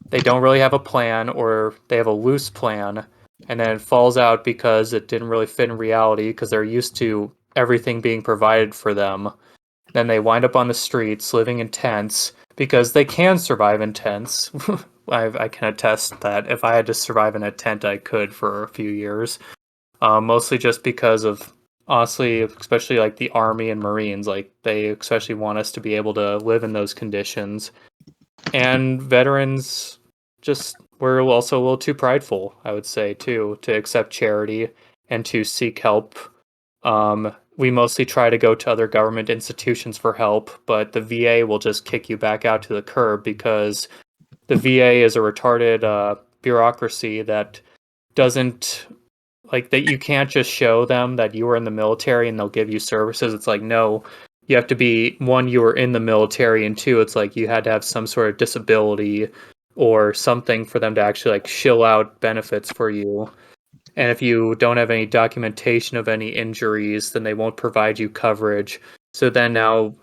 they don't really have a plan, or they have a loose plan, and then it falls out because it didn't really fit in reality because they're used to everything being provided for them. Then they wind up on the streets living in tents because they can survive in tents. I can attest that if I had to survive in a tent, I could for a few years. Mostly just because of, honestly, especially like the Army and Marines, like they especially want us to be able to live in those conditions. And veterans just were also a little too prideful, I would say, too, to accept charity and to seek help. We mostly try to go to other government institutions for help, but the VA will just kick you back out to the curb because the VA is a retarded bureaucracy that doesn't like that. You can't just show them that you were in the military and they'll give you services. It's like, no, you have to be one, you were in the military, and two, it's like you had to have some sort of disability or something for them to actually like shill out benefits for you. And if you don't have any documentation of any injuries, then they won't provide you coverage. So then now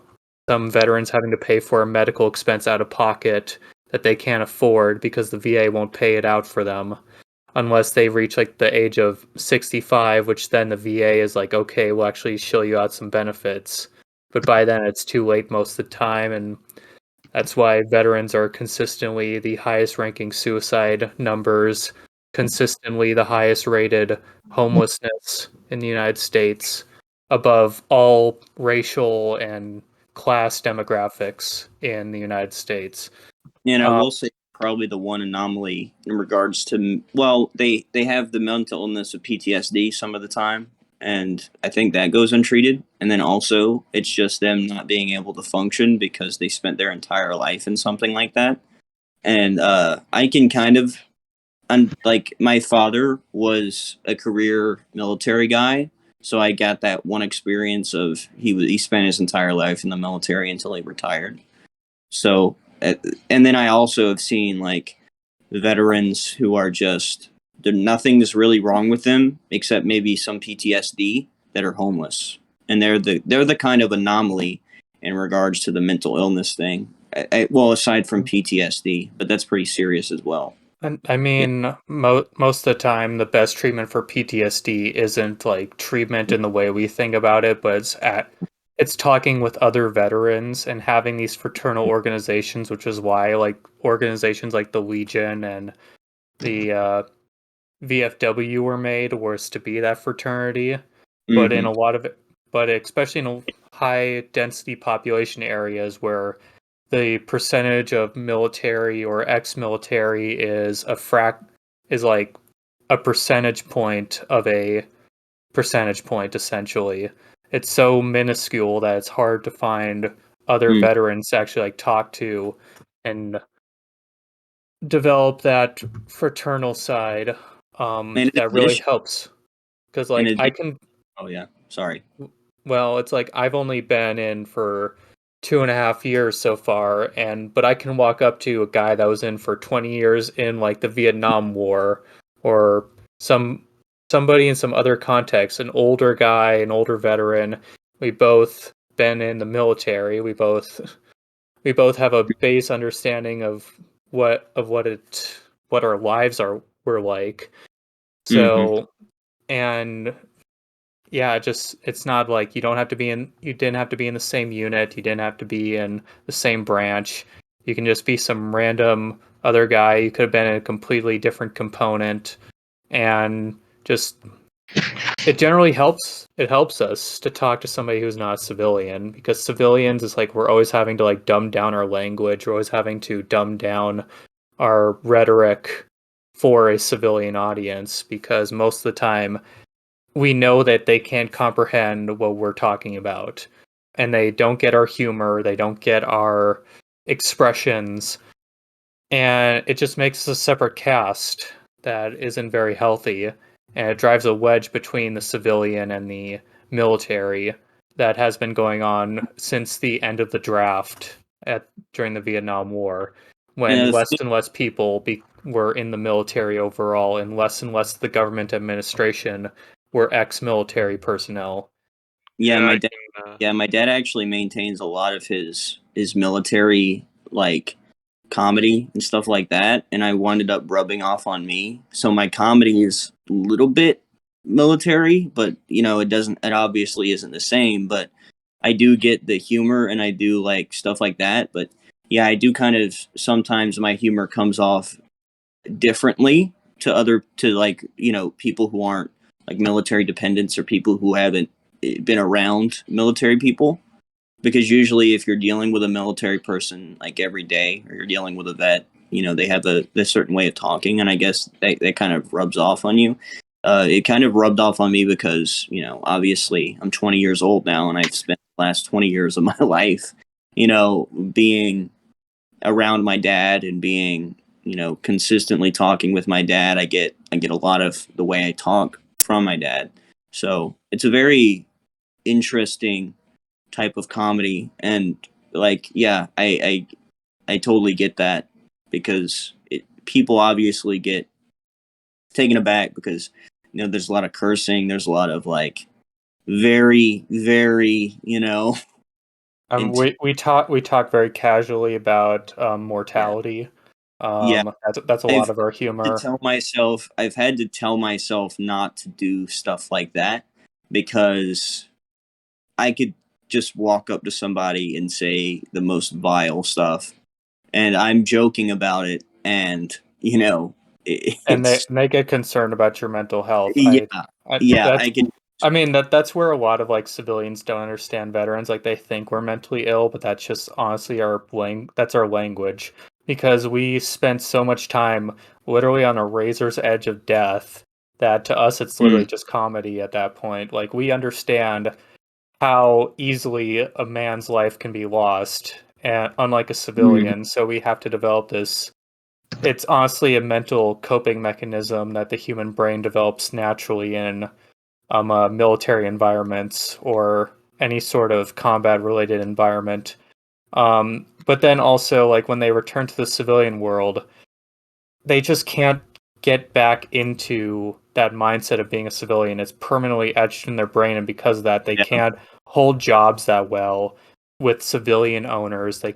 some veterans having to pay for a medical expense out of pocket that they can't afford because the VA won't pay it out for them unless they reach like the age of 65, which then the VA is like, okay, we'll actually shill you out some benefits. But by then it's too late most of the time, and That's why veterans are consistently the highest ranking suicide numbers, consistently the highest rated homelessness in the United States, above all racial and class demographics in the United States. And I will say probably the one anomaly in regards to, well, they have the mental illness of PTSD some of the time, and I think that goes untreated. And then also it's just them not being able to function because they spent their entire life in something like that. And I can kind of, like, my father was a career military guy, so I got that one experience of he spent his entire life in the military until he retired. So, and then I also have seen like veterans who are just nothing's really wrong with them except maybe some PTSD that are homeless, and they're the kind of anomaly in regards to the mental illness thing. Well, aside from PTSD, but that's pretty serious as well. I mean, most of the time, the best treatment for PTSD isn't like treatment in the way we think about it, but it's talking with other veterans and having these fraternal organizations, which is why like organizations like the Legion and the VFW were made, was to be that fraternity. But in a lot of it, but especially in high density population areas where the percentage of military or ex-military is like a percentage point of a percentage point, essentially. It's so minuscule that it's hard to find other veterans to actually like talk to and develop that fraternal side that really helps. Because like I can Oh yeah, sorry. Well, it's like I've only been in for 2.5 years so far, but I can walk up to a guy that was in for 20 years in like the Vietnam War, or somebody in some other context, an older guy, an older veteran. We both been in the military. We both have a base understanding of what our lives were like. So, and yeah, it's not like you didn't have to be in the same unit, you didn't have to be in the same branch. You can just be some random other guy. You could have been in a completely different component, and just it generally helps. It helps us to talk to somebody who's not a civilian, because civilians is like we're always having to like dumb down our language. We're always having to dumb down our rhetoric for a civilian audience, because most of the time we know that they can't comprehend what we're talking about, and they don't get our humor, they don't get our expressions, and it just makes us a separate caste that isn't very healthy, and it drives a wedge between the civilian and the military that has been going on since the end of the draft during the Vietnam War, when less and less people were in the military overall, and less the government administration were ex-military personnel. Yeah, my dad actually maintains a lot of his military like comedy and stuff like that, and I wound up rubbing off on me. So my comedy is a little bit military, but it obviously isn't the same, but I do get the humor and I do like stuff like that. But yeah, I do kind of, sometimes my humor comes off differently to like, people who aren't like military dependents or people who haven't been around military people. Because usually if you're dealing with a military person like every day, or you're dealing with a vet, they have a certain way of talking, and I guess that kind of rubs off on you. It kind of rubbed off on me because, obviously I'm 20 years old now, and I've spent the last 20 years of my life, being around my dad and being, consistently talking with my dad. I get a lot of the way I talk from my dad. So it's a very interesting type of comedy, and like, yeah, I totally get that, because people obviously get taken aback because there's a lot of cursing, there's a lot of like very very we talk very casually about mortality. Yeah, that's a lot of our humor. I've had to tell myself not to do stuff like that, because I could just walk up to somebody and say the most vile stuff, and I'm joking about it, and And they it's get concerned about your mental health. yeah, That's I can. I mean that's where a lot of like civilians don't understand veterans. Like they think we're mentally ill, but that's just honestly that's our language, because we spent so much time literally on a razor's edge of death that to us it's literally just comedy at that point. Like we understand how easily a man's life can be lost, and unlike a civilian, so we have to develop this. It's honestly a mental coping mechanism that the human brain develops naturally in military environments or any sort of combat related environment. But then also, like when they return to the civilian world, they just can't get back into that mindset of being a civilian. It's permanently etched in their brain, and because of that, they Yeah. can't hold jobs that well with civilian owners. They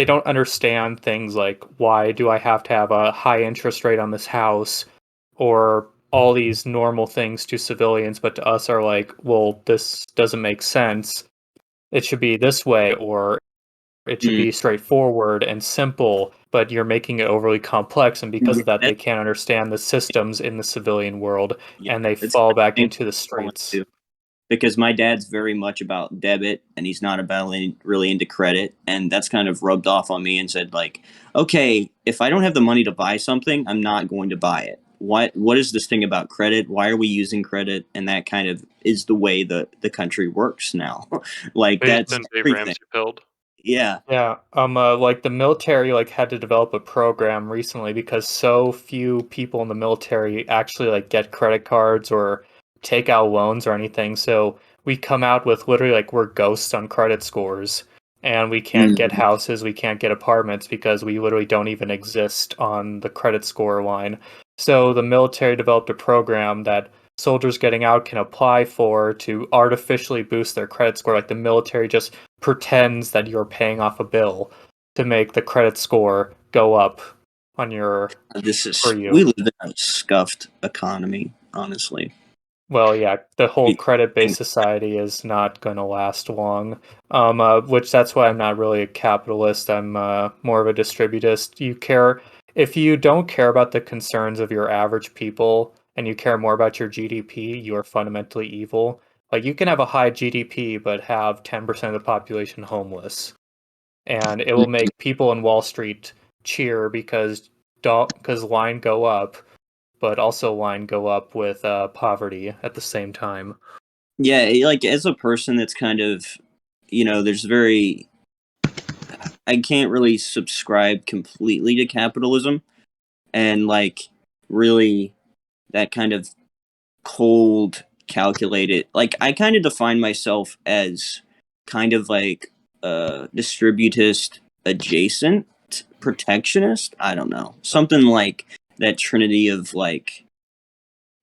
don't understand things like, why do I have to have a high interest rate on this house, or all these normal things to civilians, but to us are like, well, this doesn't make sense. It should be this way, or it should be straightforward and simple, but you're making it overly complex, and because of that, they can't understand the systems in the civilian world, and they it's fall back the into the same point streets. too. Because my dad's very much about debit, and he's not about really into credit, and that's kind of rubbed off on me and said like, okay, if I don't have the money to buy something, I'm not going to buy it. What is this thing about credit? Why are we using credit? And that kind of is the way the country works now. Like Based that's in Dave everything. Ramsey pilled. Yeah. Yeah, like the military like had to develop a program recently because so few people in the military actually like get credit cards or take out loans or anything. So we come out with literally like we're ghosts on credit scores, and we can't get houses, we can't get apartments because we literally don't even exist on the credit score line. So the military developed a program that soldiers getting out can apply for to artificially boost their credit score. Like the military just pretends that you're paying off a bill to make the credit score go up on your for you. We live in a scuffed economy, honestly. Well, yeah, the whole credit-based society is not going to last long. Which that's why I'm not really a capitalist. I'm more of a distributist. If you don't care about the concerns of your average people and you care more about your GDP, you are fundamentally evil. Like you can have a high GDP but have 10% of the population homeless, and it will make people in Wall Street cheer because line go up, but also line go up with poverty at the same time. Yeah, like as a person that's kind of, there's very, I can't really subscribe completely to capitalism, and like really that kind of cold, calculated, like I kind of define myself as kind of like distributist adjacent, protectionist. I don't know, something like that trinity of like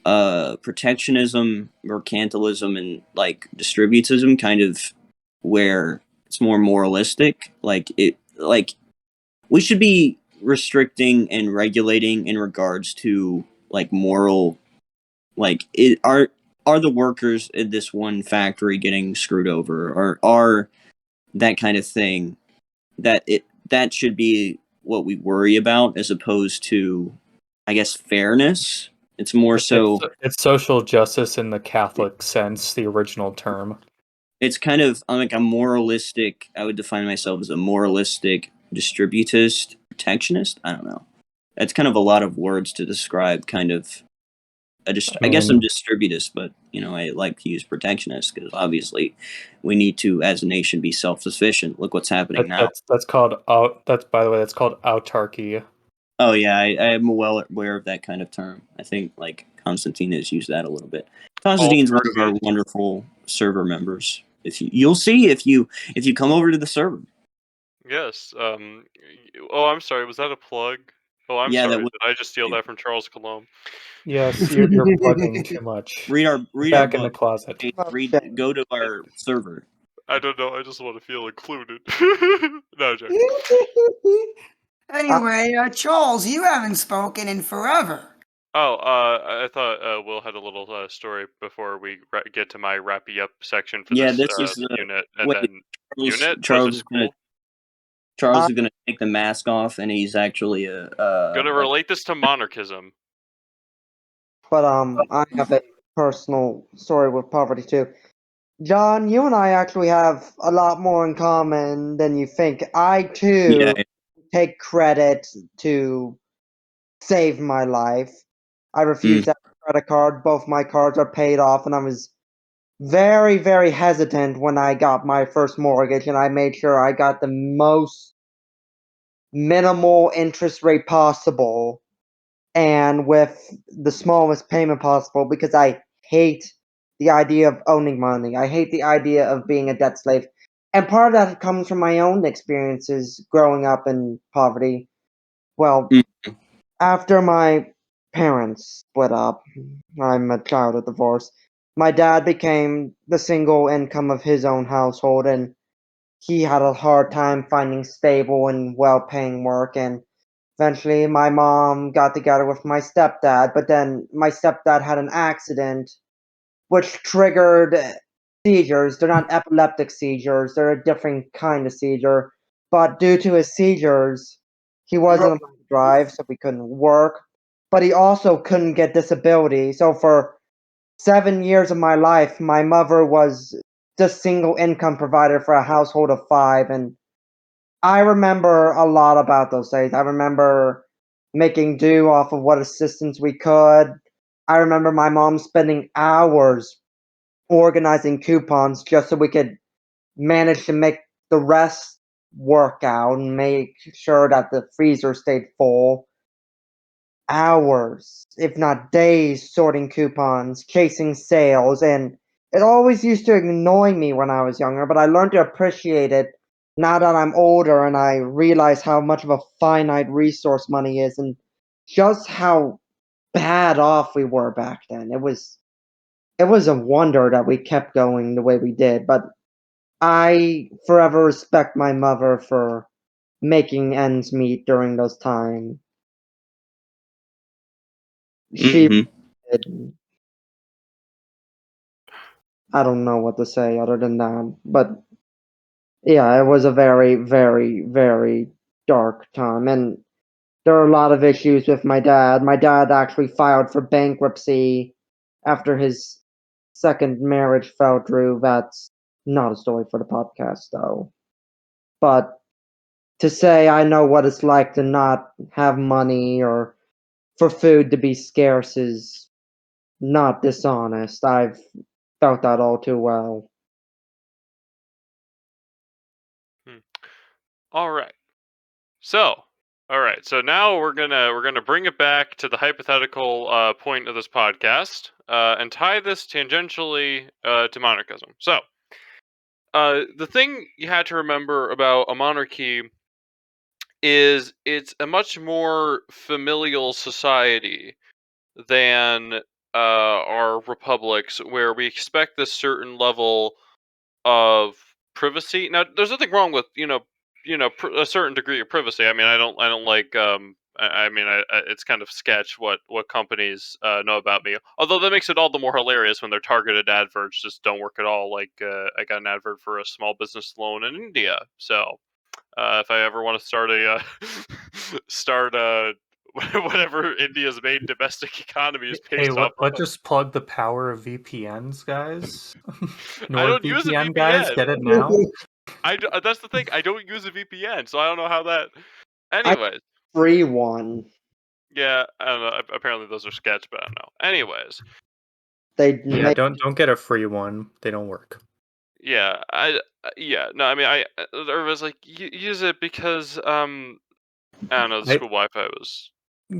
protectionism, mercantilism, and like distributism, kind of where it's more moralistic. Like we should be restricting and regulating in regards to like moral, like are the workers in this one factory getting screwed over, or are that kind of thing, that should be what we worry about, as opposed to, I guess, fairness. It's more so It's social justice in the Catholic sense, the original term. it's kind of like a moralistic. I would define myself as a moralistic distributist, protectionist. I don't know. That's kind of a lot of words to describe kind of I guess I'm distributist, but I like to use protectionist because obviously we need to, as a nation, be self-sufficient. Look what's happening now. That's called by the way, that's called autarky. Oh yeah, I am well aware of that kind of term. I think like Constantine has used that a little bit. Constantine's one of our wonderful server members. You'll see if you come over to the server. Yes. Oh, I'm sorry. Was that a plug? Oh, I'm Yeah, sorry. that would. Did I just steal that from Charles Colomb? Yes, you're plugging too much. Read our Back in the book. closet. Go to our server. I don't know. I just want to feel included. No joke. Anyway, Charles, you haven't spoken in forever. Oh, I thought Will had a little story before we get to my wrappy up section for Yeah, this this is unit, and wait, then Charles unit is versus gonna school. Charles is going to take the mask off, and he's actually Gonna relate this to monarchism. But I have a personal story with poverty too. John, you and I actually have a lot more in common than you think. I too take credit to save my life. I refused that credit card. Both my cards are paid off, and I was very, very hesitant when I got my first mortgage, and I made sure I got the most minimal interest rate possible and with the smallest payment possible because I hate the idea of owning money. I hate the idea of being a debt slave. And part of that comes from my own experiences growing up in poverty. Well, after my parents split up, I'm a child of divorce. My dad became the single income of his own household, and he had a hard time finding stable and well paying work. And eventually, my mom got together with my stepdad, but then my stepdad had an accident which triggered seizures. They're not epileptic seizures, they're a different kind of seizure. But due to his seizures, he wasn't able to drive, so we couldn't work. But he also couldn't get disability. So for 7 years of my life, my mother was the single income provider for a household of five. And I remember a lot about those days. I remember making do off of what assistance we could. I remember my mom spending hours organizing coupons just so we could manage to make the rest work out and make sure that the freezer stayed full. Hours, if not days, sorting coupons, chasing sales, and it always used to annoy me when I was younger, but I learned to appreciate it now that I'm older and I realize how much of a finite resource money is and just how bad off we were back then. It was a wonder that we kept going the way we did, but I forever respect my mother for making ends meet during those times. She did. I don't know what to say other than that, but yeah, it was a very, very, very dark time, and there are a lot of issues with my dad. My dad actually filed for bankruptcy after his second marriage fell through. That's not a story for the podcast, though. But to say I know what it's like to not have money or for food to be scarce is not dishonest. I've felt that all too well. All right. So now we're gonna bring it back to the hypothetical point of this podcast and tie this tangentially to monarchism. So the thing you had to remember about a monarchy is it's a much more familial society than our republics, where we expect this certain level of privacy. Now, there's nothing wrong with a certain degree of privacy. I mean, I don't like. I mean, it's kind of sketch what companies know about me. Although that makes it all the more hilarious when their targeted adverts just don't work at all. Like I got an advert for a small business loan in India. So if I ever want to start whatever India's main domestic economy is Hey, based off let's of. just plug the power of VPNs, guys. I don't use a NordVPN, guys, VPN. get it now. That's the thing. I don't use a VPN, so I don't know how that. I Anyways, free one. yeah, I don't know. Apparently those are sketch, but I don't know. Anyways, They Yeah, make don't get a free one. They don't work. yeah, yeah, no, I mean, there was like use it because I don't know, the school Wi-Fi was.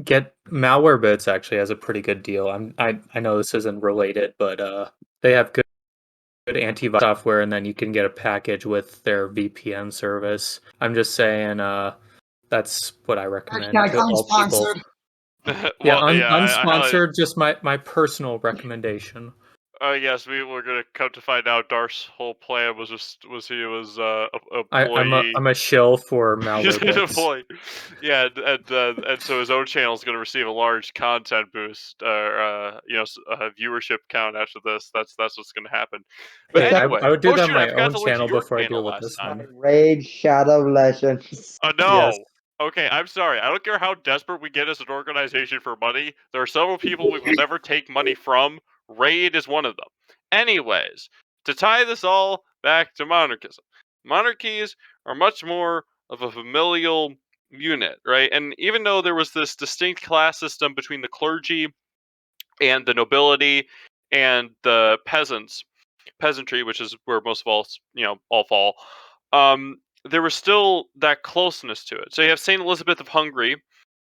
Get MalwareBits actually has a pretty good deal. I know this isn't related, but they have good antivirus software, and then you can get a package with their VPN service. I'm just saying, that's what I recommend Hashtag to all people. unsponsored. Well, Yeah, yeah, I highly. unsponsored, just my personal recommendation. yes, we're gonna come to find out Darth's whole plan was a I'm employee. a shill for He's an Malobits. employee. Yeah, and so his own channel is gonna receive a large content boost, viewership count after this. That's what's gonna happen. But Hey, Except anyway, I would do oh that on shoot, I my forgot own to link to channel your before I channel deal with last this time. one. Raid Shadow Legends. No. Yes. Okay, I'm sorry. I don't care how desperate we get as an organization for money. There are several people we will never take money from. Raid is one of them. Anyways, to tie this all back to monarchism, monarchies are much more of a familial unit, right? And even though there was this distinct class system between the clergy and the nobility and the peasantry, which is where most of all, all fall. There was still that closeness to it. So you have Saint Elizabeth of Hungary,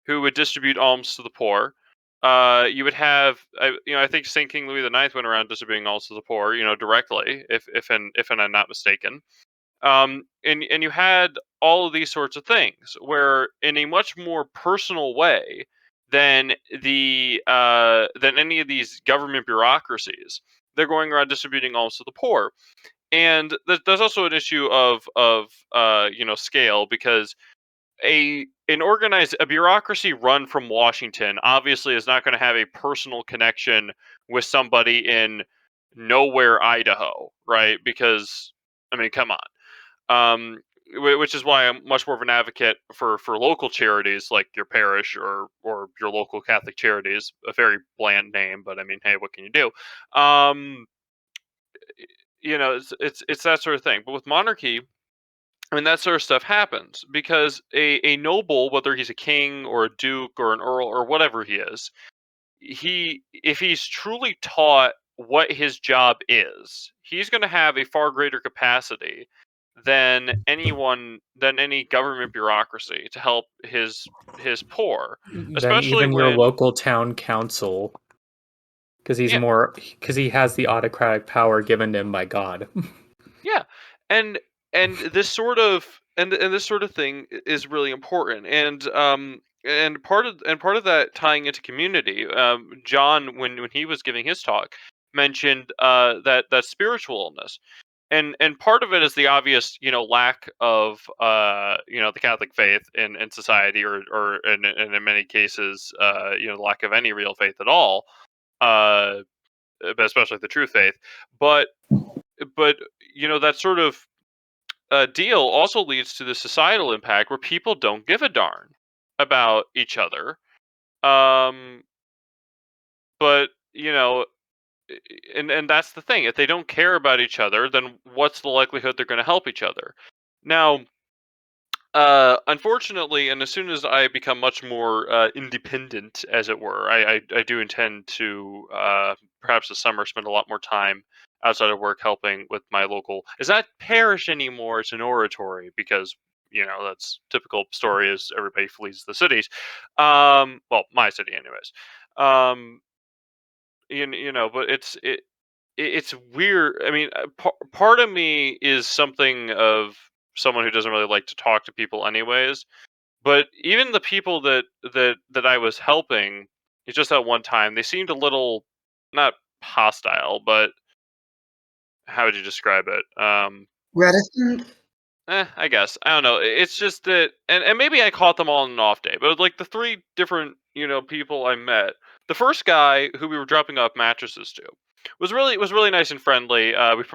who would distribute alms to the poor. You would have, I think Saint King Louis IX went around distributing alms to the poor, directly, if I'm not mistaken. And you had all of these sorts of things, where in a much more personal way than than any of these government bureaucracies, they're going around distributing alms to the poor. And there's also an issue of scale, because a bureaucracy run from Washington obviously is not going to have a personal connection with somebody in nowhere Idaho, right? Because I mean, come on. Which is why I'm much more of an advocate for local charities like your parish or your local Catholic charities. A very bland name, but I mean, hey, what can you do? It's that sort of thing. But with monarchy, I mean, that sort of stuff happens because a noble, whether he's a king or a duke or an earl or whatever he is, if he's truly taught what his job is, he's going to have a far greater capacity than any government bureaucracy to help his poor, Then especially even your when local town council, because yeah. he has the autocratic power given to him by God. Yeah, and and this sort of thing is really important, and part of that tying into community. John, when he was giving his talk, mentioned that spiritualness, and part of it is the obvious lack of the Catholic faith in society, or and in many cases the lack of any real faith at all, uh, but especially the true faith, but but that sort of deal also leads to the societal impact where people don't give a darn about each other. Um, but and that's the thing. If they don't care about each other, then what's the likelihood they're going to help each other? Now, unfortunately, and as soon as I become much more independent, as it were, I do intend to perhaps this summer spend a lot more time outside of work helping with my local. It's not parish anymore; it's an oratory, because that's typical story is everybody flees the cities. Well, my city, anyways. Um, but it's weird. I mean, part of me is something of someone who doesn't really like to talk to people anyways, but even the people that I was helping, it's just at one time, they seemed a little, not hostile, but how would you describe it? Reticent? I guess. I don't know. It's just that, and maybe I caught them all on an off day, but like the three different, people I met. The first guy who we were dropping off mattresses to was really nice and friendly.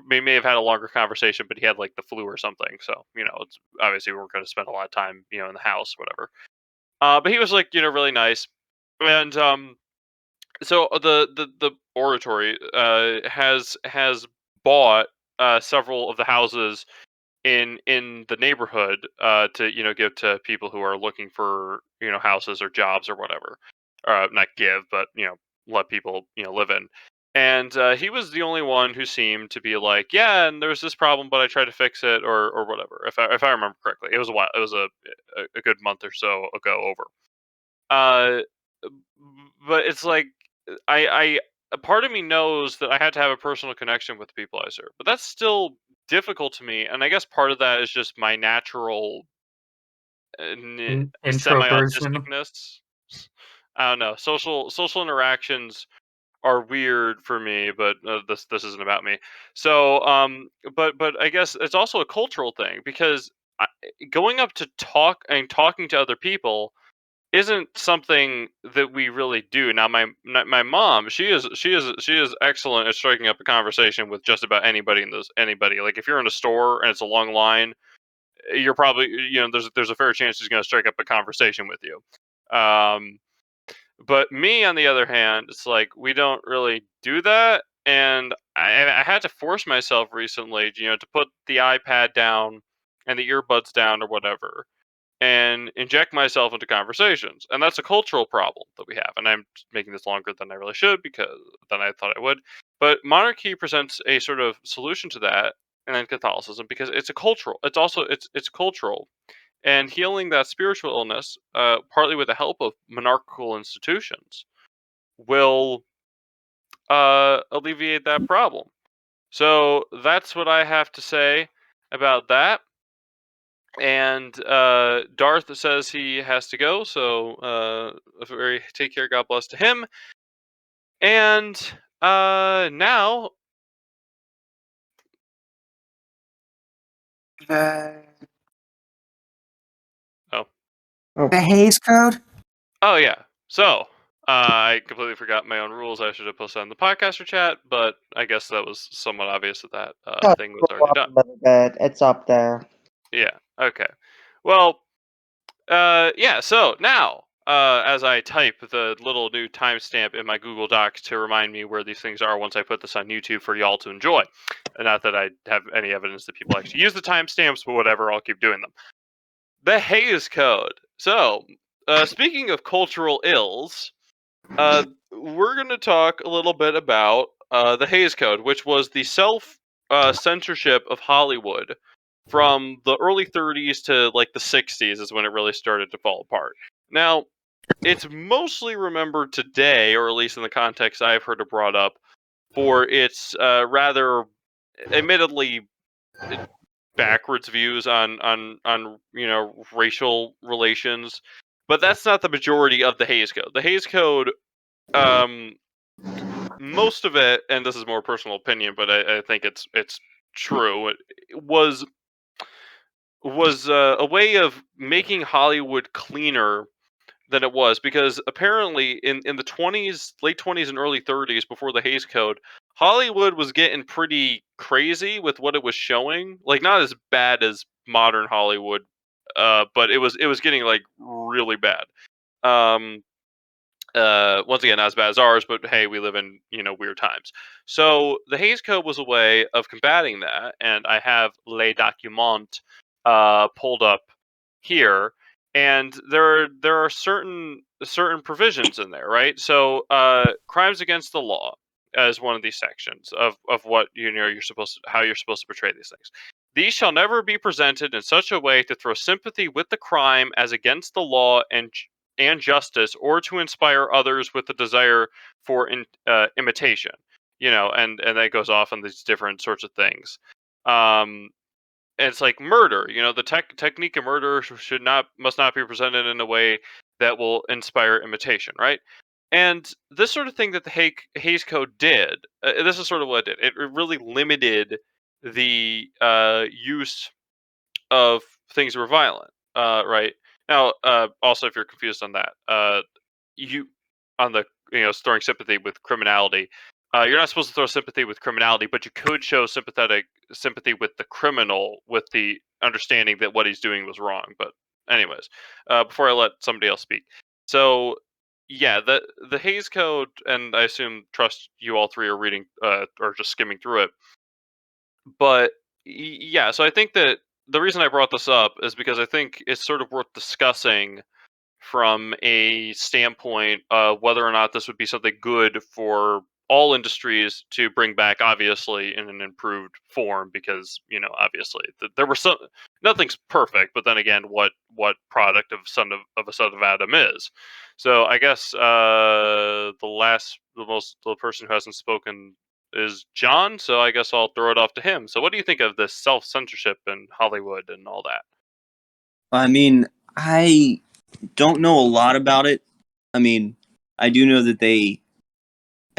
We may have had a longer conversation, but he had like the flu or something, so it's obviously we weren't going to spend a lot of time, in the house, whatever. But he was like, really nice, and so the oratory has bought several of the houses in the neighborhood, to give to people who are looking for houses or jobs or whatever, not give, but let people live in. And he was the only one who seemed to be like, yeah, and there's this problem, but I tried to fix it, or whatever. If I remember correctly, it was a while. It was a good month or so ago over. Uh, but it's like I a part of me knows that I had to have a personal connection with the people I serve, but that's still difficult to me, and I guess part of that is just my natural Introversion. semi-autisticness. I don't know. Social interactions are weird for me, but this isn't about me. So, but I guess it's also a cultural thing because going up to talking to other people isn't something that we really do. Now, my mom, she is excellent at striking up a conversation with just about anybody. Like if you're in a store and it's a long line, you're probably there's a fair chance she's going to strike up a conversation with you. Um, but me, on the other hand, it's like we don't really do that, and I had to force myself recently, to put the iPad down and the earbuds down or whatever, and inject myself into conversations, and that's a cultural problem that we have. And I'm making this longer than I really should because than I thought I would. But monarchy presents a sort of solution to that, and then Catholicism because it's a cultural. It's also it's cultural and healing that spiritual illness, partly with the help of monarchical institutions, will alleviate that problem. So that's what I have to say about that. And Darth says he has to go, so very take care, God bless to him. And now, The oh, the Hayes Code. oh yeah. So I completely forgot my own rules. I should have posted on the podcaster chat, but I guess that was somewhat obvious that Just thing was scroll already up done. a little bit. It's up there. Yeah. Okay. Well, yeah. So now, as I type the little new timestamp in my Google Docs to remind me where these things are once I put this on YouTube for y'all to enjoy. Not that I have any evidence that people actually use the timestamps, but whatever, I'll keep doing them. The Hayes Code. So, speaking of cultural ills, we're going to talk a little bit about the Hayes Code, which was the self censorship of Hollywood from the early 30s to like the 60s is when it really started to fall apart. Now, it's mostly remembered today, or at least in the context I've heard it brought up, for its rather admittedly backwards views on racial relations. But that's not the majority of the Hayes Code. The Hayes Code, um, most of it, and this is more personal opinion, but I think it's true. It was a way of making Hollywood cleaner than it was because apparently in the 20s, late 20s and early 30s before the Hays Code, Hollywood was getting pretty crazy with what it was showing. Like not as bad as modern Hollywood, but it was getting like really bad. Um, once again, not as bad as ours, but hey, we live in weird times. So the Hays Code was a way of combating that, and I have Les Documents pulled up here, and there are certain provisions in there, right? So crimes against the law as one of these sections of what you're supposed to, how you're supposed to portray these things. These shall never be presented in such a way to throw sympathy with the crime as against the law and justice, or to inspire others with the desire for imitation. And that goes off on these different sorts of things. And it's like murder. The technique of murder must not be presented in a way that will inspire imitation, right? And this sort of thing that the Hays Code did, this is sort of what it did. It really limited the use of things that were violent, right? Now, also, if you're confused on that, you on the throwing sympathy with criminality, you're not supposed to throw sympathy with criminality, but you could show sympathy with the criminal, with the understanding that what he's doing was wrong. But anyways, before I let somebody else speak, so yeah, the Hays Code, and I assume trust you all three are reading or just skimming through it, but yeah, so I think that the reason I brought this up is because I think it's sort of worth discussing from a standpoint of whether or not this would be something good for all industries to bring back, obviously in an improved form, because obviously there were some, nothing's perfect, but then again, what product of a son of Adam is. So I guess the person who hasn't spoken is John, so I guess I'll throw it off to him. So what do you think of this self-censorship in Hollywood and all that? I mean, I don't know a lot about it. I mean, I do know that they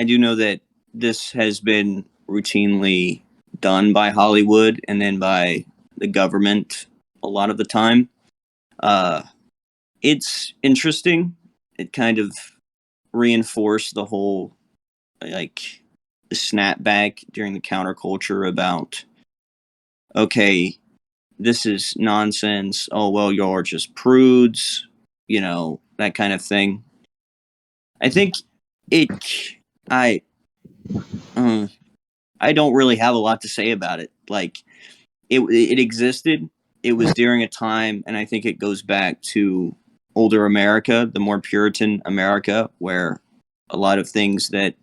do know that this has been routinely done by Hollywood and then by the government a lot of the time. It's interesting. It kind of reinforced the whole like snapback during the counterculture about, okay, this is nonsense. Oh well, you're just prudes, that kind of thing. I think it. I. I don't really have a lot to say about it. Like it existed. It was during a time, and I think it goes back to older America, the more Puritan America, where a lot of things that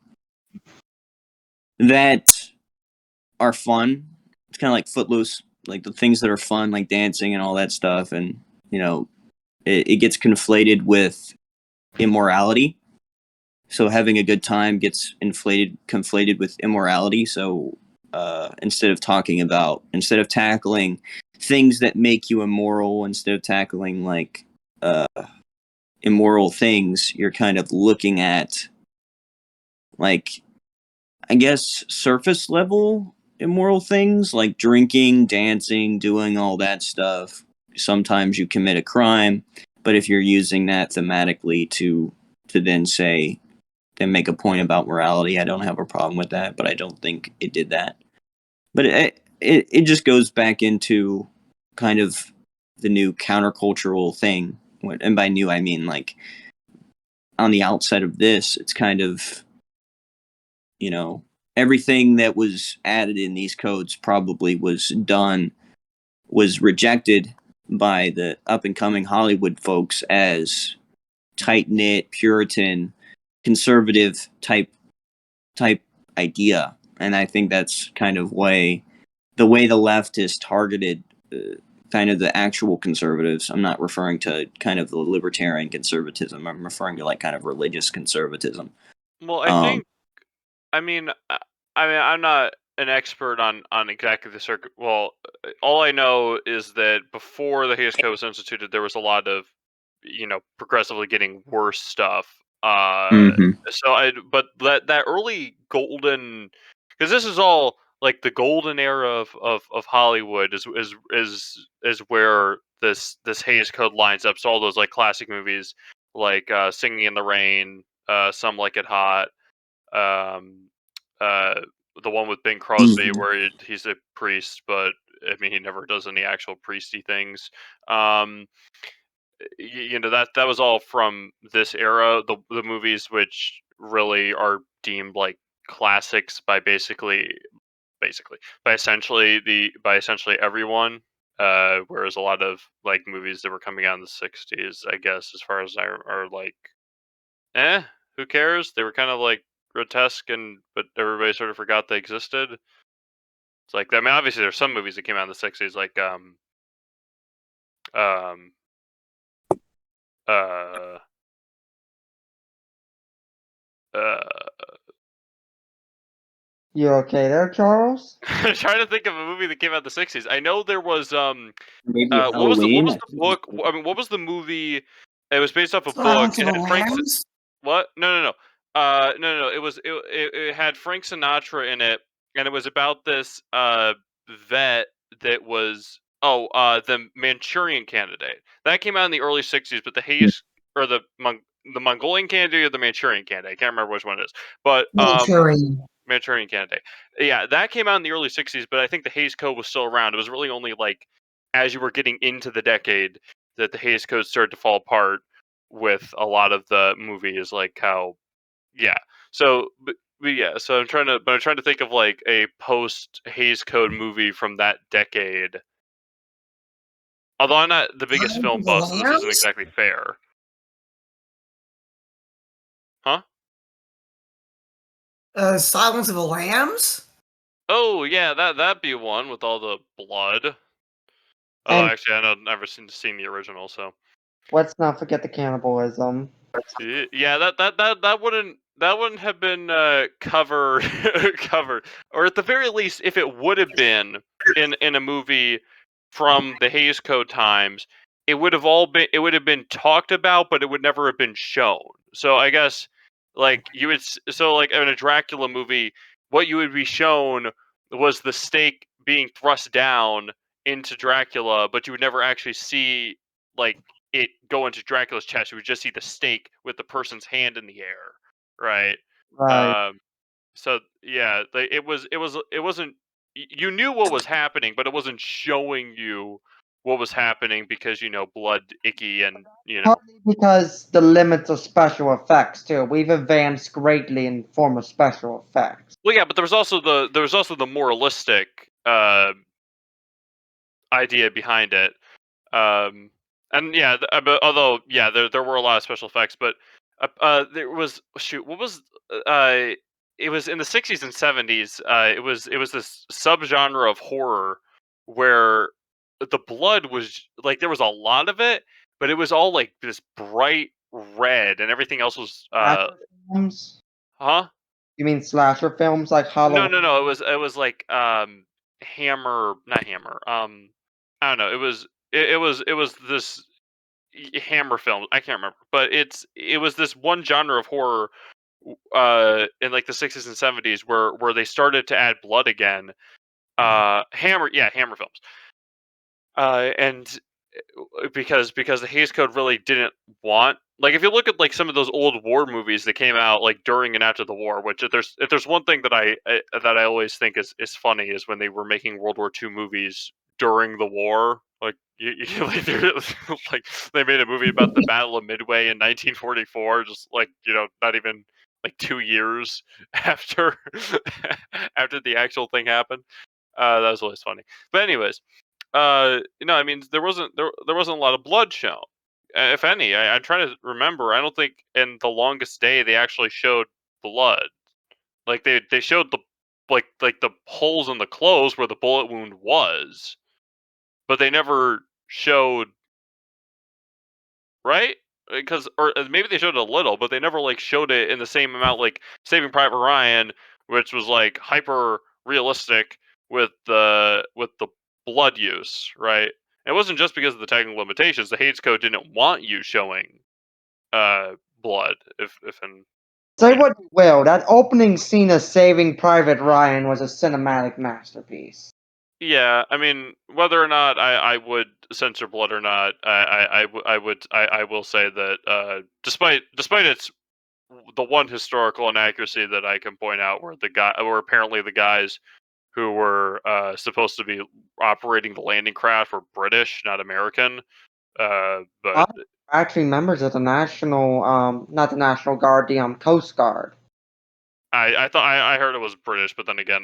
are fun. It's kind of like Footloose, like the things that are fun, like dancing and all that stuff, and it gets conflated with immorality. So having a good time gets conflated with immorality. So instead of tackling things that make you immoral, instead of tackling like immoral things, you're kind of looking at like, I guess, surface level immoral things like drinking, dancing, doing all that stuff. Sometimes you commit a crime, but if you're using that thematically to then make a point about morality, I don't have a problem with that, but I don't think it did that. But it just goes back into kind of the new countercultural thing. And by new, I mean like on the outside of this, it's kind of, everything that was added in these codes probably was rejected by the up and coming Hollywood folks as tight knit, Puritan, conservative type idea. And I think that's kind of the way the left is targeted kind of the actual conservatives. I'm not referring to kind of the libertarian conservatism. I'm referring to like kind of religious conservatism. Well, I'm not an expert on exactly the circuit. Well, all I know is that before the Hays Code was instituted, there was a lot of, progressively getting worse stuff. But that early golden, because this is all like the golden era of Hollywood is where this Hays Code lines up. So all those like classic movies like Singing in the Rain, Some Like It Hot, um, the one with Bing Crosby where he's a priest, but I mean he never does any actual priesty things. That was all from this era. The movies which really are deemed like classics by by essentially everyone. Whereas a lot of like movies that were coming out in the '60s, I guess, as far as I are like, who cares? They were kind of like grotesque, but everybody sort of forgot they existed. It's like, I mean, obviously there's some movies that came out in the '60s, like uh You okay there, Charles? trying to think of a movie that came out in the '60s. I know there was Maybe what was Halloween. the book? I mean, what was the movie? It was based off a book. Silence It of the had Frank. Lambs? What? No. No. It had Frank Sinatra in it, and it was about this vet that was the Manchurian Candidate that came out in the early '60s, but the Hayes or the Mongolian Candidate or the Manchurian Candidate, I can't remember which one it is, but Manchurian. Manchurian Candidate. Yeah, that came out in the early '60s, but I think the Hays Code was still around. It was really only like as you were getting into the decade that the Hays Code started to fall apart with a lot of the movies, like how, yeah. So, but yeah. So I'm trying to think of like a post Hays Code movie from that decade. Although I'm not the biggest Silence film of the buff, so this isn't Lambs? exactly fair. Huh? Silence of the Lambs? Oh yeah, that'd be one with all the blood. Although And actually, I've never seen the original, so. let's not forget the cannibalism. Yeah, that wouldn't have been covered covered, or at the very least, if it would have been in a movie from the Hays Code times, it would have been talked about, but it would never have been shown. So I guess Like you would so like in a Dracula movie, what you would be shown was the stake being thrust down into Dracula, but you would never actually see like it go into Dracula's chest. You would just see the stake with the person's hand in the air, right? Right. So yeah, it wasn't. You knew what was happening, but it wasn't showing you what was happening because blood, icky, and Partly because the limits of special effects too. We've advanced greatly in form of special effects. Well, yeah, but there was also the moralistic idea behind it. And yeah, but although yeah, there were a lot of special effects, but there was what was it was in the 60s and 70s. It was this subgenre of horror where the blood was like there was a lot of it, but it was all like this bright red, and everything else was Slasher films? huh? You mean slasher films like No, Halloween? no, no. It was like Hammer, not Hammer. I don't know. It was this Hammer film. I can't remember, but it was this one genre of horror in like the 60s and 70s where they started to add blood again. Hammer films. And because the Hays Code really didn't want, like, if you look at like some of those old war movies that came out like during and after the war, which if there's one thing that I always think is funny is when they were making World War II movies during the war. Like like, like they made a movie about the Battle of Midway in 1944, just like not even like 2 years after after the actual thing happened. That was always funny. But anyways, I mean, there wasn't a lot of blood shown, if any. I'm trying to remember. I don't think in The Longest Day they actually showed blood. Like they showed the like the holes in the clothes where the bullet wound was, but they never showed, right? Because or maybe they showed it a little, but they never like showed it in the same amount. Like Saving Private Ryan, which was like hyper realistic with the blood use, right? It wasn't just because of the technical limitations. The Hays Code didn't want you showing blood. If and Say what you will, that opening scene of Saving Private Ryan was a cinematic masterpiece. Yeah, I mean, whether or not I would censor blood or not, I will say that despite its the one historical inaccuracy that I can point out were apparently the guys who were supposed to be operating the landing craft were British, not American. But Actually, members of the National, not the National Guard, the Coast Guard. I thought I heard it was British, but then again,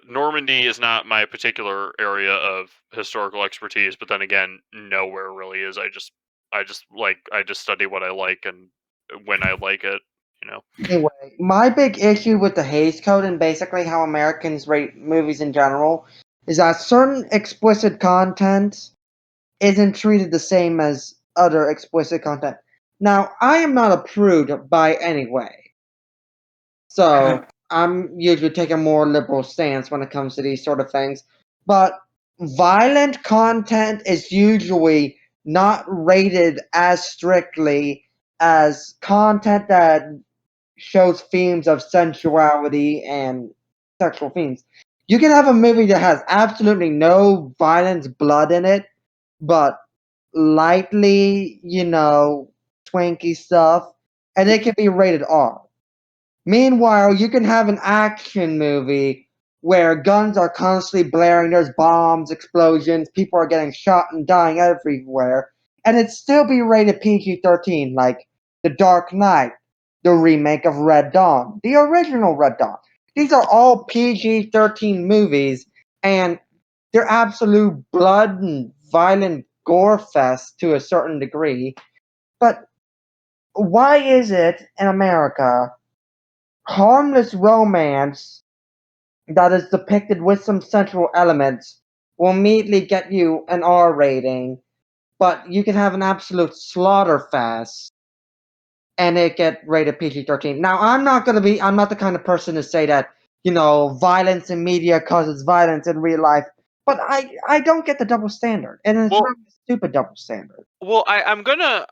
Normandy is not my particular area of historical expertise. But then again, nowhere really is. I just study what I like and when I like it. Anyway, my big issue with the Hays Code and basically how Americans rate movies in general is that certain explicit content isn't treated the same as other explicit content. Now, I am not a prude by any way, so I'm usually taking a more liberal stance when it comes to these sort of things. But violent content is usually not rated as strictly as content that shows themes of sensuality and sexual themes. You can have a movie that has absolutely no violence, blood in it, but lightly, twinky stuff, and it can be rated R. Meanwhile, you can have an action movie where guns are constantly blaring, there's bombs, explosions, people are getting shot and dying everywhere, and it still be rated PG-13, like The Dark Knight, the remake of Red Dawn, the original Red Dawn. These are all PG-13 movies, and they're absolute blood and violent gore fest to a certain degree. But why is it in America harmless romance that is depicted with some sensual elements will immediately get you an R rating, but you can have an absolute slaughter fest and it get rated PG-13. Now, I'm not the kind of person to say that, violence in media causes violence in real life. But I don't get the double standard, and it's Well- really a stupid double standard. Well, I'm gonna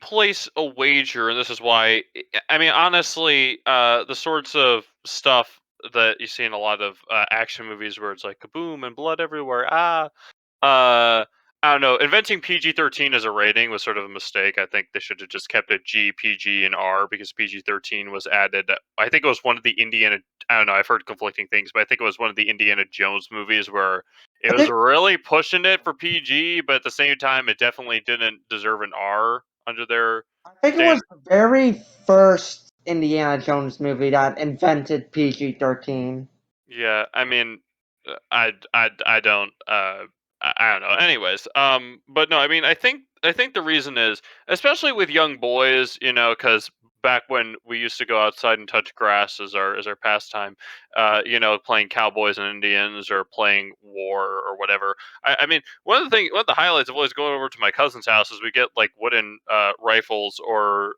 place a wager, and this is why. I mean, honestly, the sorts of stuff that you see in a lot of action movies where it's like kaboom and blood everywhere. I don't know. Inventing PG-13 as a rating was sort of a mistake. I think they should have just kept it G, PG, and R because PG-13 was added. I think it was one of the Indiana. I don't know. I've heard conflicting things, but I think it was one of the Indiana Jones movies where it I was think- really pushing it for PG, but at the same time, it definitely didn't deserve an R under their. I think it was the very first Indiana Jones movie that invented PG-13. Yeah, I mean, I don't I don't know. Anyways, but no, I mean, I think the reason is, especially with young boys, because back when we used to go outside and touch grass as our pastime, playing cowboys and Indians or playing war or whatever. I mean, one of the highlights of always going over to my cousin's house is we get like wooden rifles or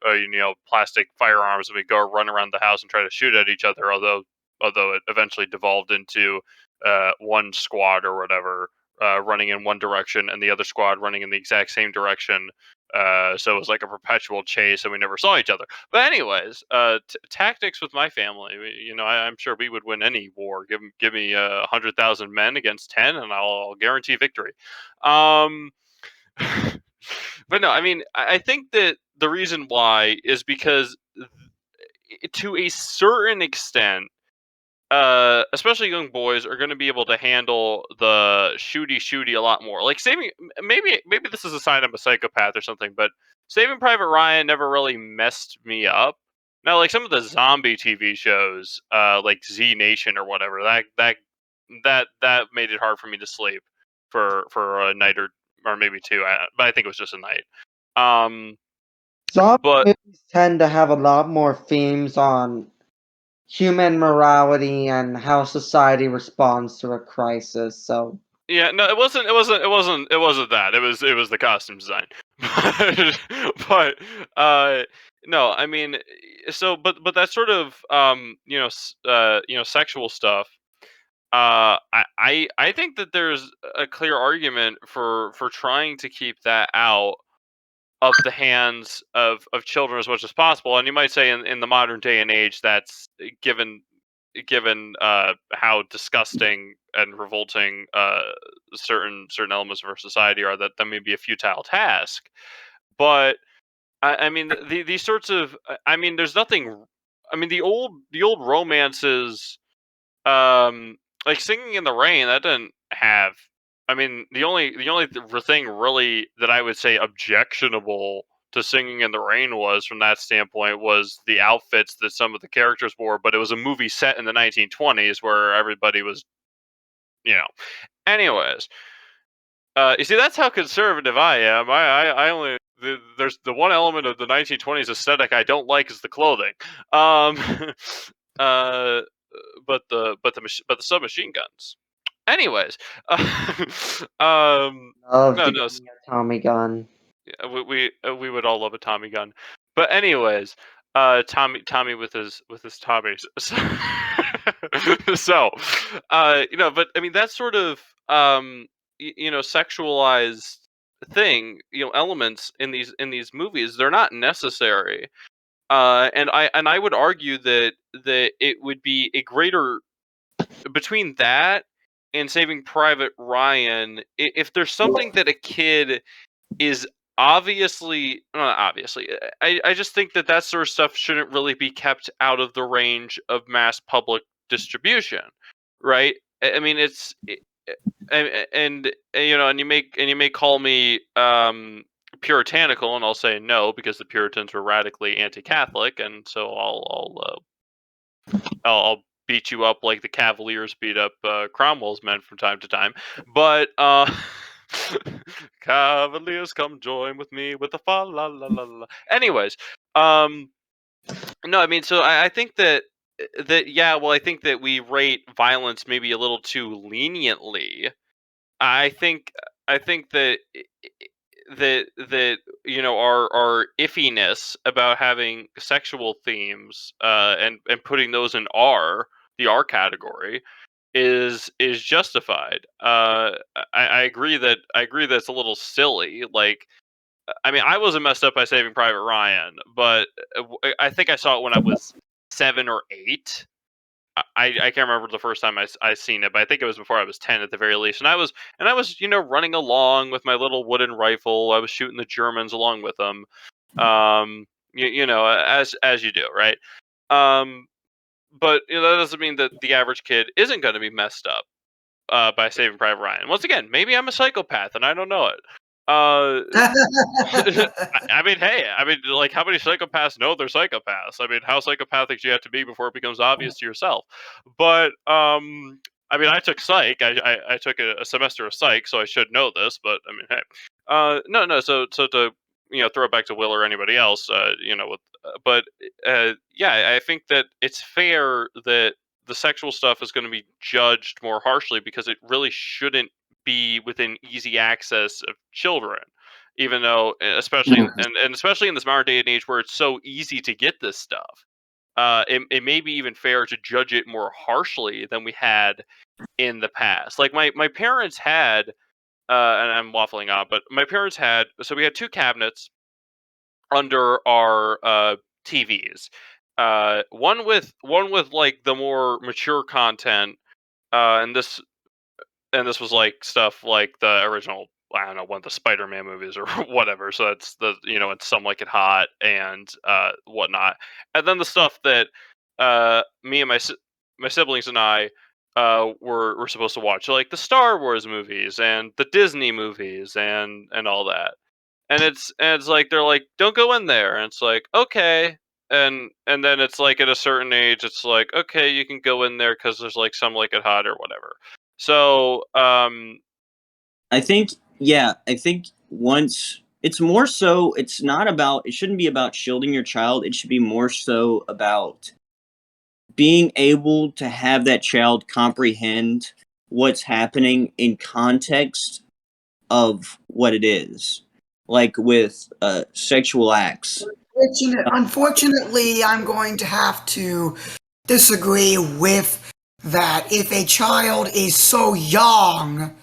plastic firearms, and we go run around the house and try to shoot at each other. Although it eventually devolved into one squad or whatever running in one direction and the other squad running in the exact same direction. So it was like a perpetual chase, and we never saw each other. But anyways, tactics with my family. I'm sure we would win any war. Give me 100,000 men against 10, and I'll guarantee victory. Um, but no, I mean, I think that the reason why is because to a certain extent, especially young boys are going to be able to handle the shooty a lot more. Like maybe this is a sign I'm a psychopath or something, but Saving Private Ryan never really messed me up. Now, like some of the zombie TV shows, like Z Nation or whatever, that made it hard for me to sleep for a night or maybe two. But I think it was just a night. Zombie But movies tend to have a lot more themes on human morality and how society responds to a crisis. So yeah, no, it wasn't that. It was the costume design. But no, I mean, but that sort of sexual stuff. I think that there's a clear argument for trying to keep that out of the hands of children as much as possible. And you might say in the modern day and age, that's given how disgusting and revolting certain elements of our society are, that may be a futile task. But I mean, these sorts of, I mean, there's nothing. I mean, the old romances, like Singing in the Rain, that didn't have. I mean, the thing really that I would say objectionable to Singing in the Rain was, from that standpoint, was the outfits that some of the characters wore. But it was a movie set in the 1920s where everybody was, you know. Anyways, you see, that's how conservative I am. I only there's the one element of the 1920s aesthetic I don't like is the clothing. Uh, but the submachine guns. Anyways, love no, to no, give me a Tommy gun. we would all love a Tommy gun. But anyways, Tommy with his Tommies. So, but I mean that sort of sexualized thing, elements in these movies, they're not necessary. And I would argue that it would be a greater, between that and Saving Private Ryan, if there's something that a kid is obviously, not obviously, I just think that sort of stuff shouldn't really be kept out of the range of mass public distribution, right? I mean, and you may call me puritanical, and I'll say no, because the Puritans were radically anti-Catholic, and so I'll beat you up like the Cavaliers beat up Cromwell's men from time to time. But Cavaliers, come join with me with the fa la la la la. Anyways, no, I mean, so I think that yeah, well, I think that we rate violence maybe a little too leniently. I think I think that our iffiness about having sexual themes and putting those in the R category, is justified. I agree that it's a little silly. Like, I mean, I wasn't messed up by Saving Private Ryan, but I think I saw it when I was 7 or 8. I can't remember the first time I seen it, but I think it was before I was 10 at the very least. And I was running along with my little wooden rifle. I was shooting the Germans along with them. As you do, right? But that doesn't mean that the average kid isn't going to be messed up by Saving Private Ryan. Once again, maybe I'm a psychopath and I don't know it. Uh, I mean, hey, like, how many psychopaths know they're psychopaths? I mean, how psychopathic do you have to be before it becomes obvious to yourself? But I mean, I took psych. I took a semester of psych, so I should know this. But I mean, hey, no. So to throw it back to Will or anybody else, yeah, I think that it's fair that the sexual stuff is going to be judged more harshly because it really shouldn't be within easy access of children, even though, especially and especially in this modern day and age where it's so easy to get this stuff. It may be even fair to judge it more harshly than we had in the past. Like, my parents had, and I'm waffling on, but my parents had, so we had 2 cabinets under our TVs. One with like the more mature content, and this was like stuff like the original, I don't know, one of the Spider-Man movies or whatever. So that's it's Some Like It Hot and whatnot. And then the stuff that me and my siblings and I were supposed to watch, so like the Star Wars movies and the Disney movies and all that. And it's like they're like, don't go in there, and it's like, okay. And then it's like at a certain age, it's like, okay, you can go in there because there's like Some Like It Hot or whatever. So, I think, yeah, I think once it's more so, it's not about, it shouldn't be about shielding your child. It should be more so about being able to have that child comprehend what's happening in context of what it is. Like with sexual acts. Unfortunately, I'm going to have to disagree with that. If a child is so young,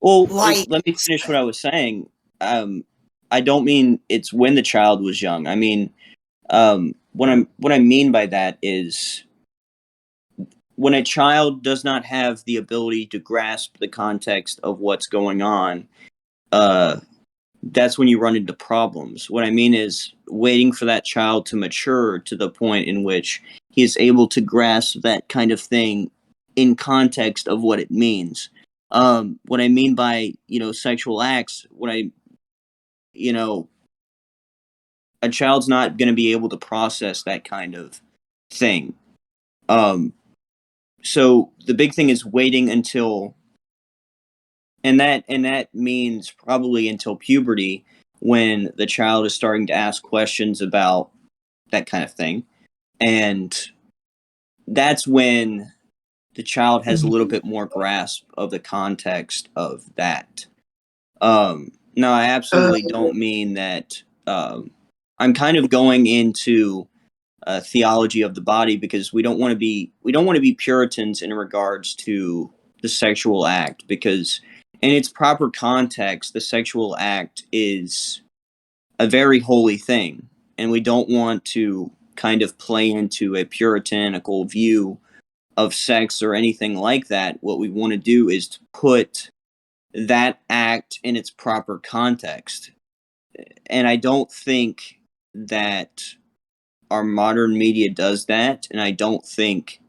Well, like, let me finish what I was saying. I don't mean it's when the child was young. I mean, what I mean by that is when a child does not have the ability to grasp the context of what's going on, that's when you run into problems. What I mean is waiting for that child to mature to the point in which he is able to grasp that kind of thing in context of what it means. What I mean by, sexual acts, a child's not going to be able to process that kind of thing. So the big thing is waiting until, and that means probably until puberty, when the child is starting to ask questions about that kind of thing. And that's when the child has a little bit more grasp of the context of that. No, I absolutely don't mean that. I'm kind of going into theology of the body because we don't want to be Puritans in regards to the sexual act, because in its proper context, the sexual act is a very holy thing, and we don't want to kind of play into a puritanical view of sex or anything like that. What we want to do is to put that act in its proper context. And I don't think that our modern media does that, and I don't think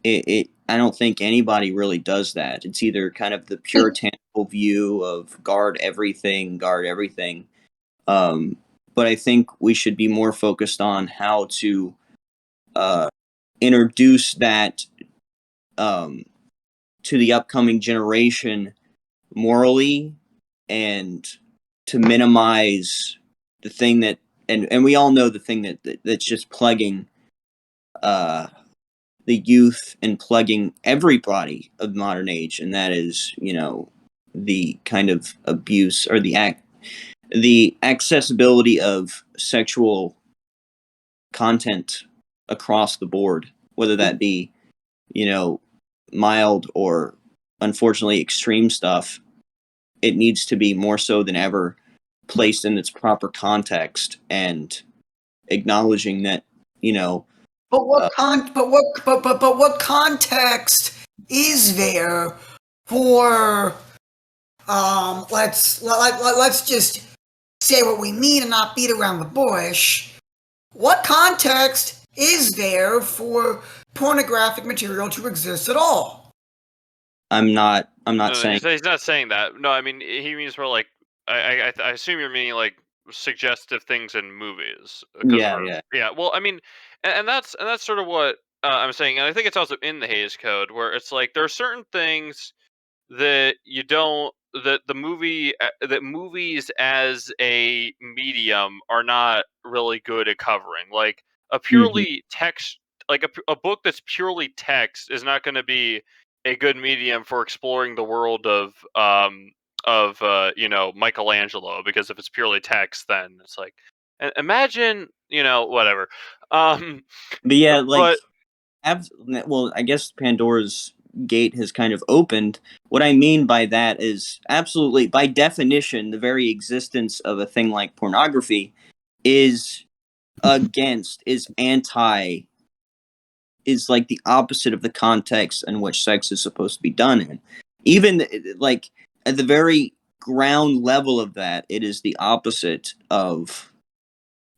I don't think anybody really does that. It's either kind of the puritanical view of guard everything. But I think we should be more focused on how to introduce that to the upcoming generation morally, and to minimize the thing that, and we all know the thing that's just plugging the youth and plugging everybody of modern age, and that is, the kind of abuse or the accessibility of sexual content across the board, whether that be, mild or unfortunately extreme stuff, it needs to be more so than ever placed in its proper context and acknowledging that, you know, But what what context is there for let's just say what we mean and not beat around the bush. What context is there for pornographic material to exist at all? I'm not No, saying he's not saying that. No, I mean he means more like I assume you're meaning like suggestive things in movies. Yeah. Well, I mean, and that's sort of what I'm saying, and I think it's also in the Hays Code where it's like there are certain things that you don't that the movie that movies as a medium are not really good at covering. Like a purely text, like a book that's purely text is not going to be a good medium for exploring the world of Michelangelo, because if it's purely text, then it's like imagine whatever. Um, but yeah, like but well, I guess Pandora's gate has kind of opened. What I mean by that is absolutely, by definition, the very existence of a thing like pornography is anti, is like the opposite of the context in which sex is supposed to be done in. Even like at the very ground level of that, it is the opposite of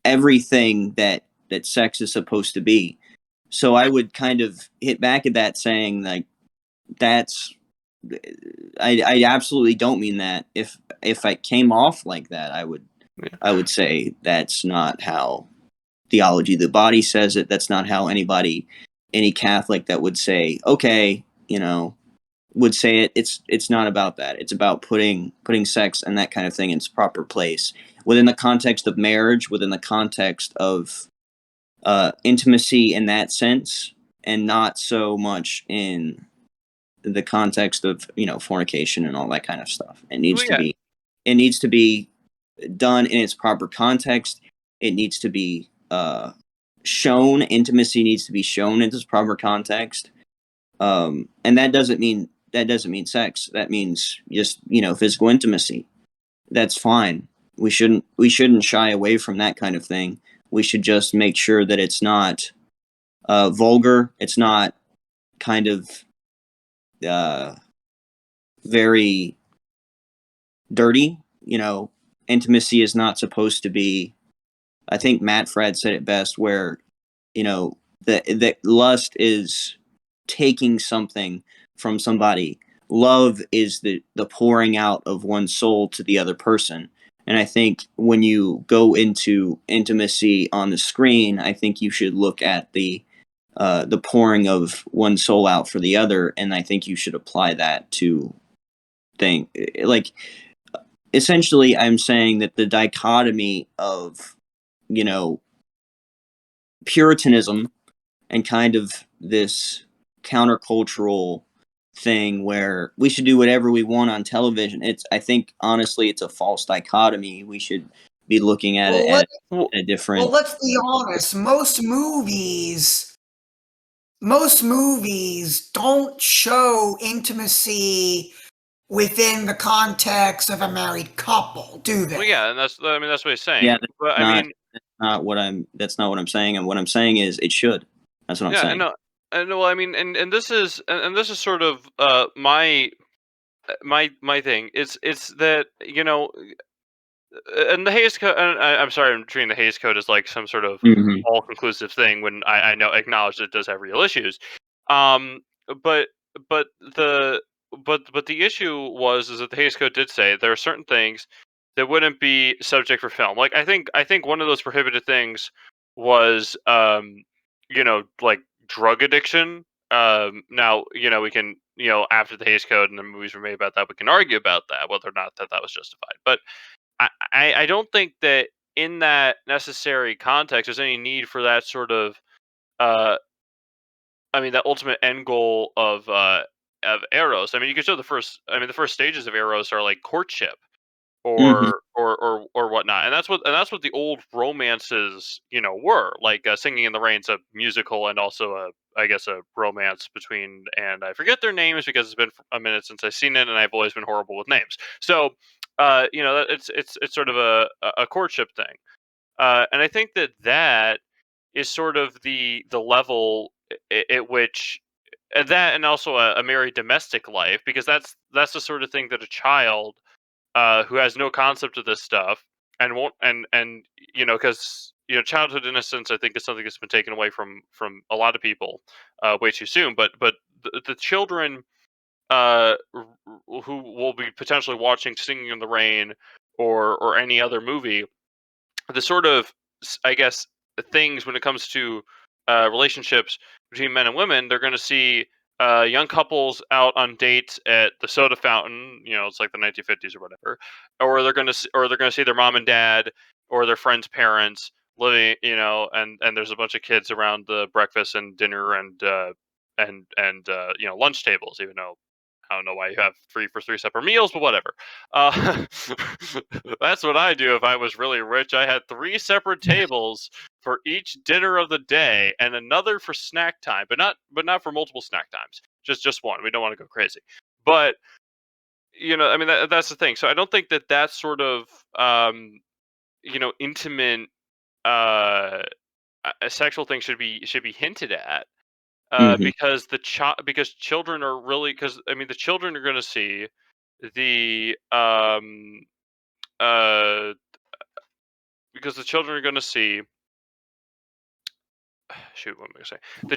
everything that sex is supposed to be. So I would kind of hit back at that saying like that's I absolutely don't mean that. If I came off like that, I would say that's not how theology of the body says it. That's not how any Catholic that would say, okay, would say it. It's not about that. It's about putting sex and that kind of thing in its proper place within the context of marriage, within the context of intimacy in that sense, and not so much in the context of fornication and all that kind of stuff. It needs to be done in its proper context. It needs to be shown. Intimacy needs to be shown in its proper context. And that doesn't mean sex. That means just physical intimacy. That's fine. We shouldn't shy away from that kind of thing. We should just make sure that it's not vulgar. It's not kind of very dirty. Intimacy is not supposed to be. I think Matt Fradd said it best, where that lust is taking something from somebody. Love is the pouring out of one's soul to the other person. And I think when you go into intimacy on the screen, I think you should look at the pouring of one soul out for the other, and I think you should apply that to thing. Like, essentially, I'm saying that the dichotomy of Puritanism and kind of this countercultural thing where we should do whatever we want on television. I think honestly it's a false dichotomy. We should be looking at it at a different. Well, let's be honest. Most movies don't show intimacy within the context of a married couple, do they? Well, yeah, and that's what he's saying. Yeah, but that's not what I'm saying. And what I'm saying is it should. That's what I'm saying. Well, I mean, and this is sort of my thing. It's that and the Hays Code. I'm sorry, I'm treating the Hays Code as like some sort of all-conclusive thing when I acknowledge that it does have real issues. But the issue is that the Hays Code did say there are certain things that wouldn't be subject for film. Like I think one of those prohibited things was like drug addiction. Now we can after the Hays Code and the movies were made about that, we can argue about that, whether or not that was justified. But I don't think that in that necessary context there's any need for that sort of that ultimate end goal of Eros. I mean, you could show the first stages of Eros are like courtship. Mm-hmm. or whatnot. And that's what the old romances, were like. Singing in the Rain's a musical and also I guess a romance between, and I forget their names because it's been a minute since I've seen it, and I've always been horrible with names. So, it's sort of a courtship thing, and I think that is sort of the level at which, that, and also a married domestic life, because that's the sort of thing that a child, who has no concept of this stuff and won't, and because childhood innocence, I think, is something that's been taken away from a lot of people way too soon. But the children, who will be potentially watching Singing in the Rain or any other movie, the sort of, I guess, things when it comes to relationships between men and women, they're going to see young couples out on dates at the soda fountain. It's like the 1950s or whatever, or they're going to see their mom and dad or their friends' parents living. And there's a bunch of kids around the breakfast and dinner and lunch tables, even though I don't know why you have three separate meals, but whatever. Uh, that's what I do if I was really rich. I had three separate tables for each dinner of the day, and another for snack time, but not for multiple snack times. Just one. We don't want to go crazy. But I mean, that's the thing. So I don't think that sort of intimate a sexual thing should be hinted at, Mm-hmm. because children are really, because I mean the children are going to see the uh because the children are going to see, shoot, what am I going to say, the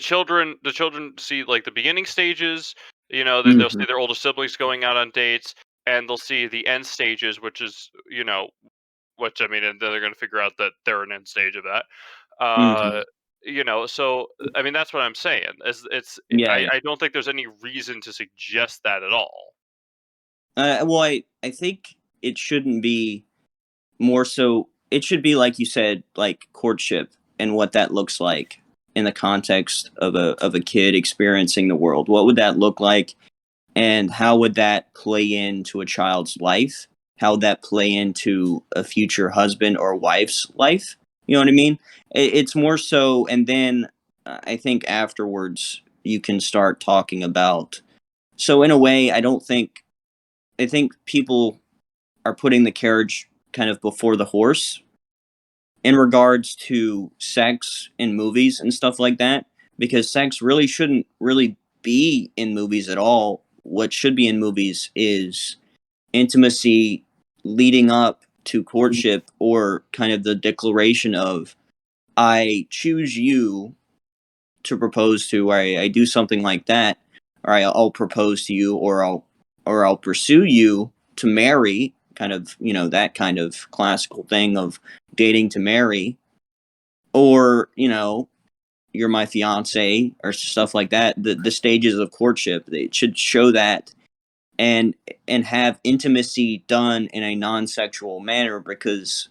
children see like the beginning stages. They'll Mm-hmm. see their older siblings going out on dates, and they'll see the end stages, which I mean, and then they're going to figure out that they're an end stage of that. Mm-hmm. uh so I mean, that's what I'm saying, is Yeah, I yeah. I don't think there's any reason to suggest that at all. Well, I think it shouldn't be more so. It should be like you said, like courtship and what that looks like in the context of a kid experiencing the world. What would that look like, and how would that play into a child's life? How would that play into a future husband or wife's life? You know what I mean? It's more so, and then I think afterwards you can start talking about. So in a way, I think people are putting the carriage kind of before the horse in regards to sex in movies and stuff like that, because sex really shouldn't really be in movies at all. What should be in movies is intimacy leading up to courtship, or kind of the declaration of, I choose you to propose to, or I do something like that, or I'll propose to you, or I'll pursue you to marry, kind of, that kind of classical thing of dating to marry, or you're my fiance, or stuff like that. The stages of courtship, it should show that, and have intimacy done in a non-sexual manner, because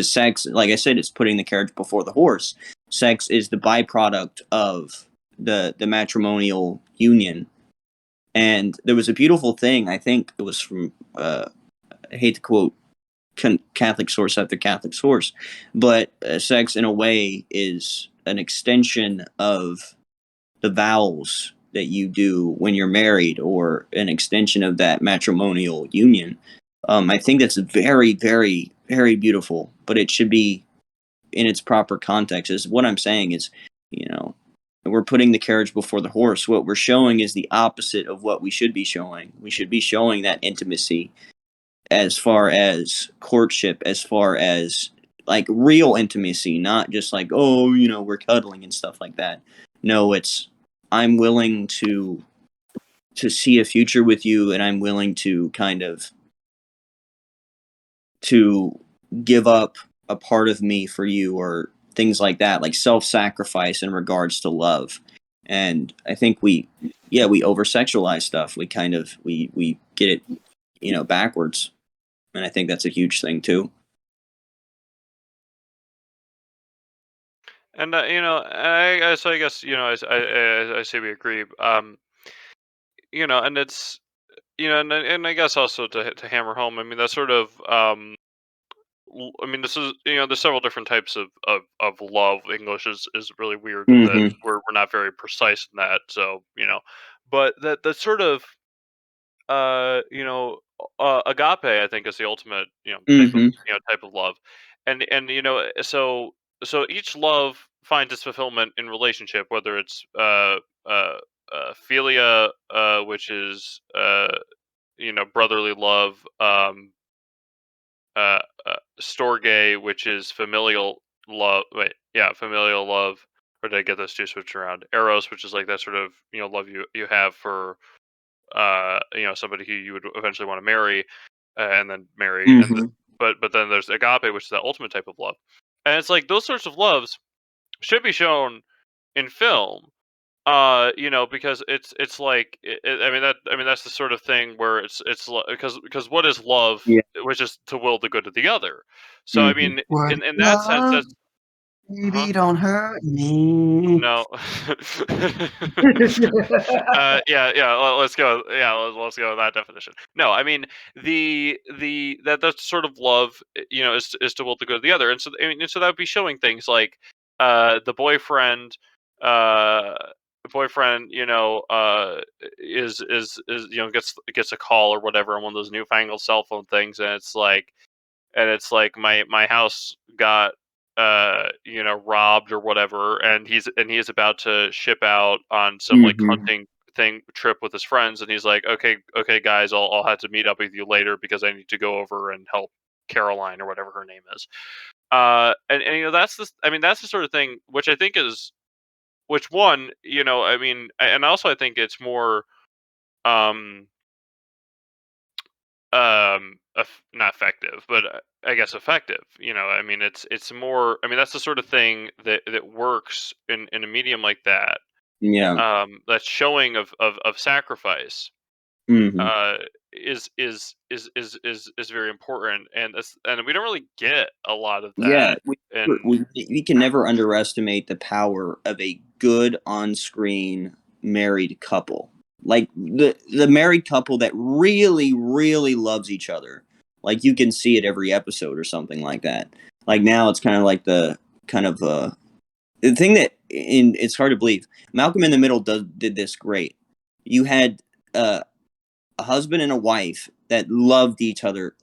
sex, like I said, it's putting the carriage before the horse. Sex is the byproduct of the matrimonial union. And there was a beautiful thing, I think it was from, I hate to quote Catholic source after Catholic source, but sex in a way is an extension of the vows that you do when you're married, or an extension of that matrimonial union. I think that's very, very, very beautiful, but it should be in its proper context. Is what I'm saying is, you know, we're putting the carriage before the horse. What we're showing is the opposite of what we should be showing. We should be showing that intimacy, as far as courtship, as far as like real intimacy, not just like, oh, we're cuddling and stuff like that. No, it's, I'm willing to see a future with you, and I'm willing to kind of to give up a part of me for you, or things like that, like self-sacrifice in regards to love. And I think we over sexualize stuff. We kind of we get it, backwards. And I think that's a huge thing too. And I guess I say we agree. And it's and I guess also to hammer home, I mean, that sort of I mean, this is there's several different types of love. English is really weird in that Mm-hmm. we're not very precise in that. So but that sort of agape, I think, is the ultimate Mm-hmm. type of love, and so each love finds its fulfillment in relationship, whether it's philia, which is brotherly love, uh, storge, which is familial love. Wait, yeah, familial love. Or did I get those two switched around? Eros, which is like that sort of love you have for somebody who you would eventually want to marry, and then marry, Mm-hmm. but then there's agape, which is the ultimate type of love, and it's like those sorts of loves should be shown in film. Because it's like I mean that's the sort of thing where because what is love, Yeah. which is to will the good of the other. So I Mm-hmm. mean, What in that sense, love, that's huh? baby, don't hurt me. No. Yeah. Let's go. Yeah, let's go with that definition. No, I mean that sort of love, is to will the good of the other, and so I mean, so that would be showing things like the boyfriend, uh, is gets a call or whatever on one of those newfangled cell phone things, and it's like my house got robbed or whatever, and he is about to ship out on some like Mm-hmm. hunting thing trip with his friends, and he's like, okay guys, I'll have to meet up with you later because I need to go over and help Caroline or whatever her name is. And that's the sort of thing which I think is which one I mean, and also I think it's more um not effective, but I guess effective. I mean, it's more, I mean, that's the sort of thing that works in a medium like that. Yeah. That's showing of sacrifice, Mm-hmm. uh is very important, and we don't really get a lot of Yeah, that. And we can never underestimate the power of a good on-screen married couple. Like the married couple that really, really loves each other. Like you can see it every episode or something like that. Like now it's kind of like the kind of the thing that it's hard to believe. Malcolm in the Middle did this great. You had a husband and a wife that loves each other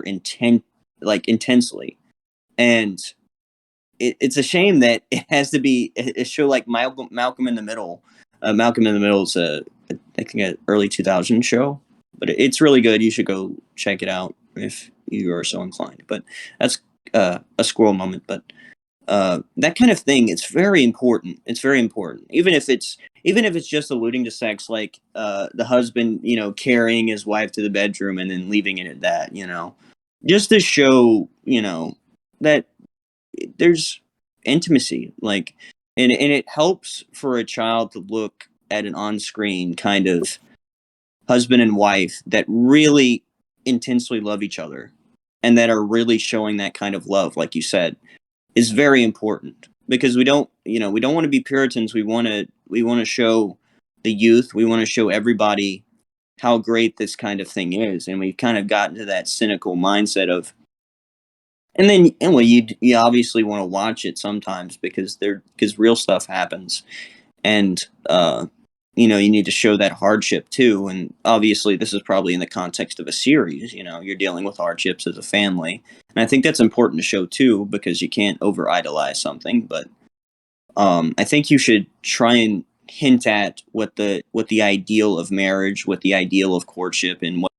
intensely, and it's a shame that it has to be a show like Malcolm in the Middle. Malcolm in the Middle is I think an early 2000 show, but it's really good. You should go check it out if you are so inclined. But that's a squirrel moment. But that kind of thing, it's very important. It's very important, even if it's just alluding to sex, like the husband, carrying his wife to the bedroom and then leaving it at that, just to show, that there's intimacy, like, and it helps for a child to look at an on-screen kind of husband and wife that really intensely love each other and that are really showing that kind of love, like you said, is very important because we don't want to be Puritans. We want to show the youth, we want to show everybody how great this kind of thing is, and we've kind of gotten to that cynical mindset of. And then, anyway, you obviously want to watch it sometimes because real stuff happens, and you need to show that hardship too. And obviously, this is probably in the context of a series. You're dealing with hardships as a family, and I think that's important to show too because you can't over idolize something. But I think you should try and hint at what the ideal of marriage, what the ideal of courtship, and what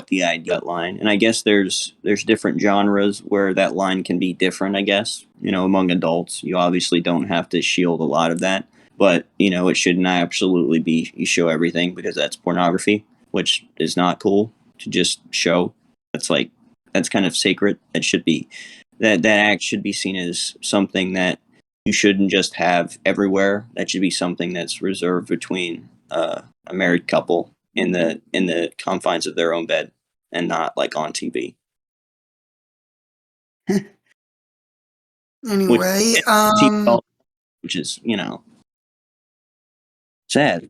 the idea that line. And I guess there's different genres where that line can be different, I guess. Among adults, you obviously don't have to shield a lot of that. But, it should not absolutely be you show everything, because that's pornography, which is not cool to just show. That's kind of sacred. That should be, that act should be seen as something that you shouldn't just have everywhere. That should be something that's reserved between a married couple in the confines of their own bed, and not like on TV. Anyway, Which is, sad.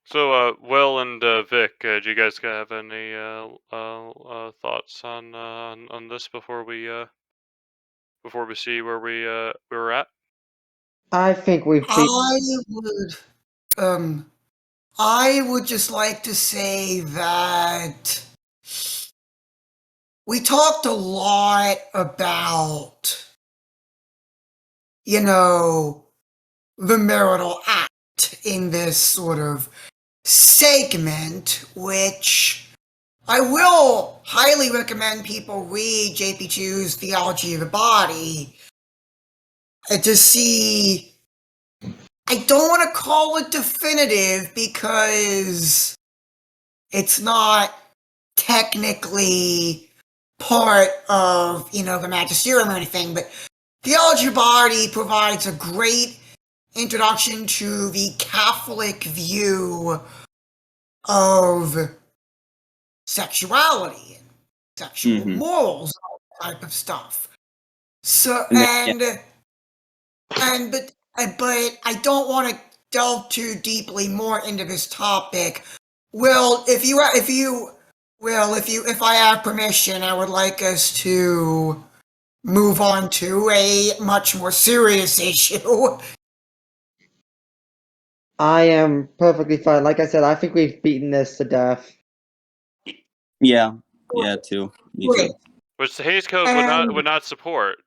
So, Will and Vic, do you guys have any thoughts on this before we see where we're at? I think we've I would just like to say that we talked a lot about, the marital act in this sort of segment, which I will highly recommend people read JP2's Theology of the Body to see. I don't want to call it definitive because it's not technically part of, the magisterium or anything, but Theology of the Body provides a great introduction to the Catholic view of sexuality and sexual morals, all that type of stuff. So, but I don't want to delve too deeply more into this topic. Well, if I have permission, I would like us to move on to a much more serious issue. I am perfectly fine. Like I said, I think we've beaten this to death. Yeah, too. Me too. Which the Hays Code would not support.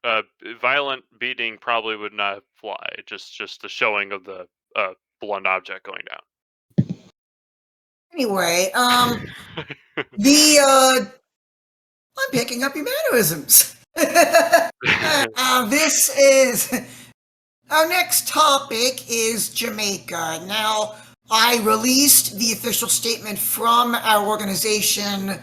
Violent beating probably would not fly. Just the showing of the blunt object going down. Anyway, I'm picking up your mannerisms. Our next topic is Jamaica. Now, I released the official statement from our organization.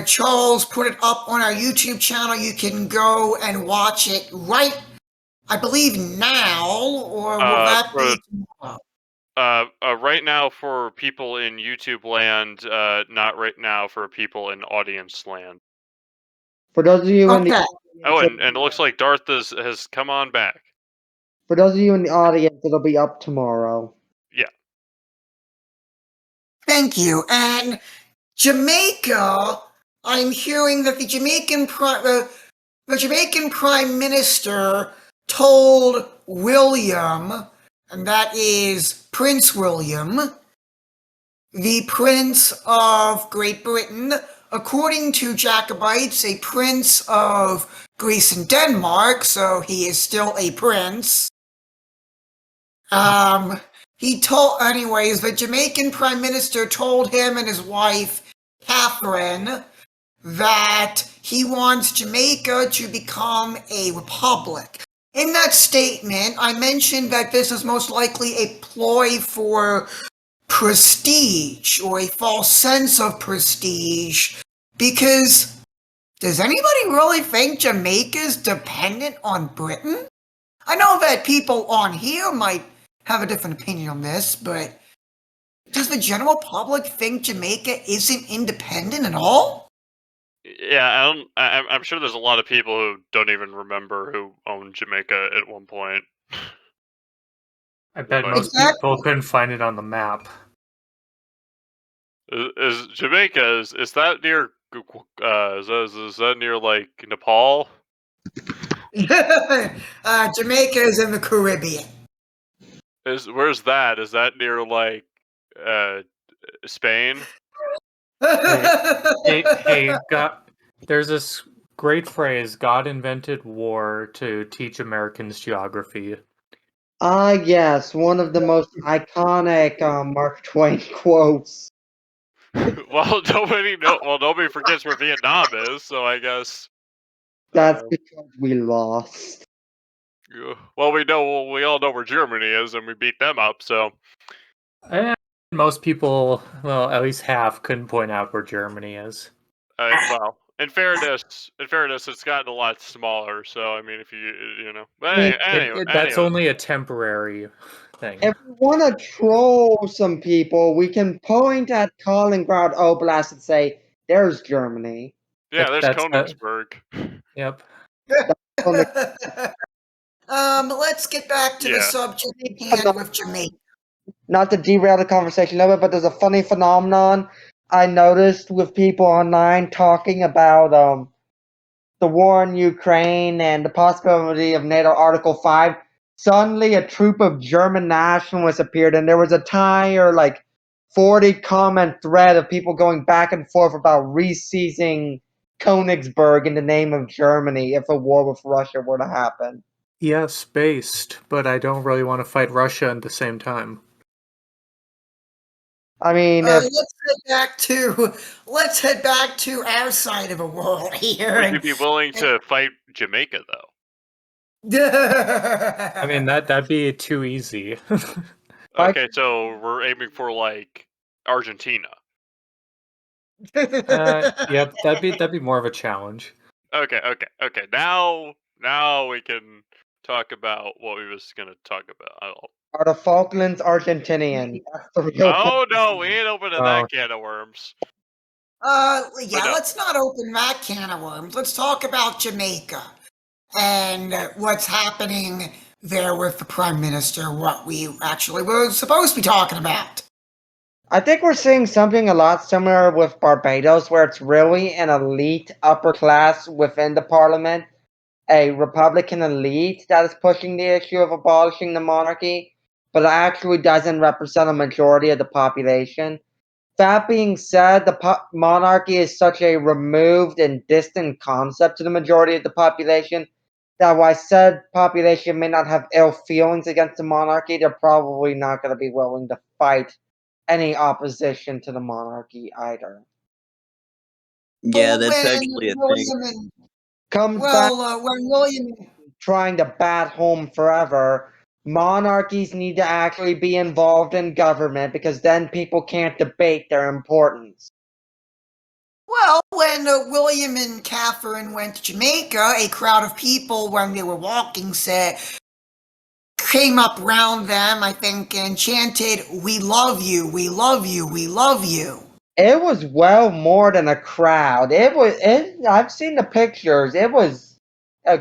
Charles put it up on our YouTube channel. You can go and watch it right, I believe, now, or will that be tomorrow? Right now for people in YouTube land, not right now for people in audience land. For those of you in the and it looks like Darth has come on back. For those of you in the audience, it'll be up tomorrow. Yeah. Thank you. And Jamaica, I'm hearing that the Jamaican Prime Minister told William, and that is Prince William, the Prince of Great Britain, according to Jacobites, a Prince of Greece and Denmark, so he is still a prince. The Jamaican Prime Minister told him and his wife, Catherine, that he wants Jamaica to become a republic. In that statement, I mentioned that this is most likely a ploy for prestige, or a false sense of prestige, because does anybody really think Jamaica's dependent on Britain? I know that people on here might have a different opinion on this, but does the general public think Jamaica isn't independent at all? Yeah, I'm sure there's a lot of people who don't even remember who owned Jamaica at one point. I bet most people couldn't find it on the map. Is Jamaica, is that near, is that near, like, Nepal? Jamaica is in the Caribbean. Where's that? Is that near, like, Spain? Hey, there's this great phrase, God invented war to teach Americans geography. Yes, one of the most iconic Mark Twain quotes. Well, nobody forgets where Vietnam is, so I guess. That's Um, because we lost. well, we all know where Germany is, and we beat them up. So, And most people, well, at least half, couldn't point out where Germany is. well, in fairness, it's gotten a lot smaller. So, I mean, if you know, but I mean, That's anyway, only a temporary thing. if we want to troll some people, we can point at Kaliningrad Oblast and say, "There's Germany." yeah, there's That's Königsberg. Yep. Let's get back to the Yeah. subject at hand with Jamaica. Not to derail the conversation a little bit, but there's a funny phenomenon I noticed with people online talking about the war in Ukraine and the possibility of NATO Article 5. Suddenly, a troop of German nationalists appeared, and there was a entire 40 comment thread of people going back and forth about re-seizing Königsberg in the name of Germany if a war with Russia were to happen. Yes, based, but I don't really want to fight Russia at the same time. I mean, if Let's head back to our side of the world here. Would you be willing to fight Jamaica though? I mean, that'd be too easy. Okay, so we're aiming for like Argentina. Yep, that'd be more of a challenge. Okay. Now we can talk about what we was gonna talk about. are the Falklands Argentinian? That's the real Oh no, we ain't opening Oh. that can of worms. Yeah, no. let's not open that can of worms. Let's talk about Jamaica and what's happening there with the Prime Minister, what we actually were supposed to be talking about. I think we're seeing something a lot similar with Barbados, where it's really an elite upper class within the parliament, a Republican elite that is pushing the issue of abolishing the monarchy, but actually doesn't represent a majority of the population. That being said, the monarchy is such a removed and distant concept to the majority of the population that while said population may not have ill feelings against the monarchy, they're probably not going to be willing to fight any opposition to the monarchy either. Yeah, But that's when actually a thing. William Comes back when William trying to bat home forever. Monarchies need to actually be involved in government because then people can't debate their importance. when William and Catherine went to Jamaica, a crowd of people, when they were walking, came up round them, I think, and chanted, "We love you, we love you, we love you." It was well more than a crowd. I've seen the pictures. It was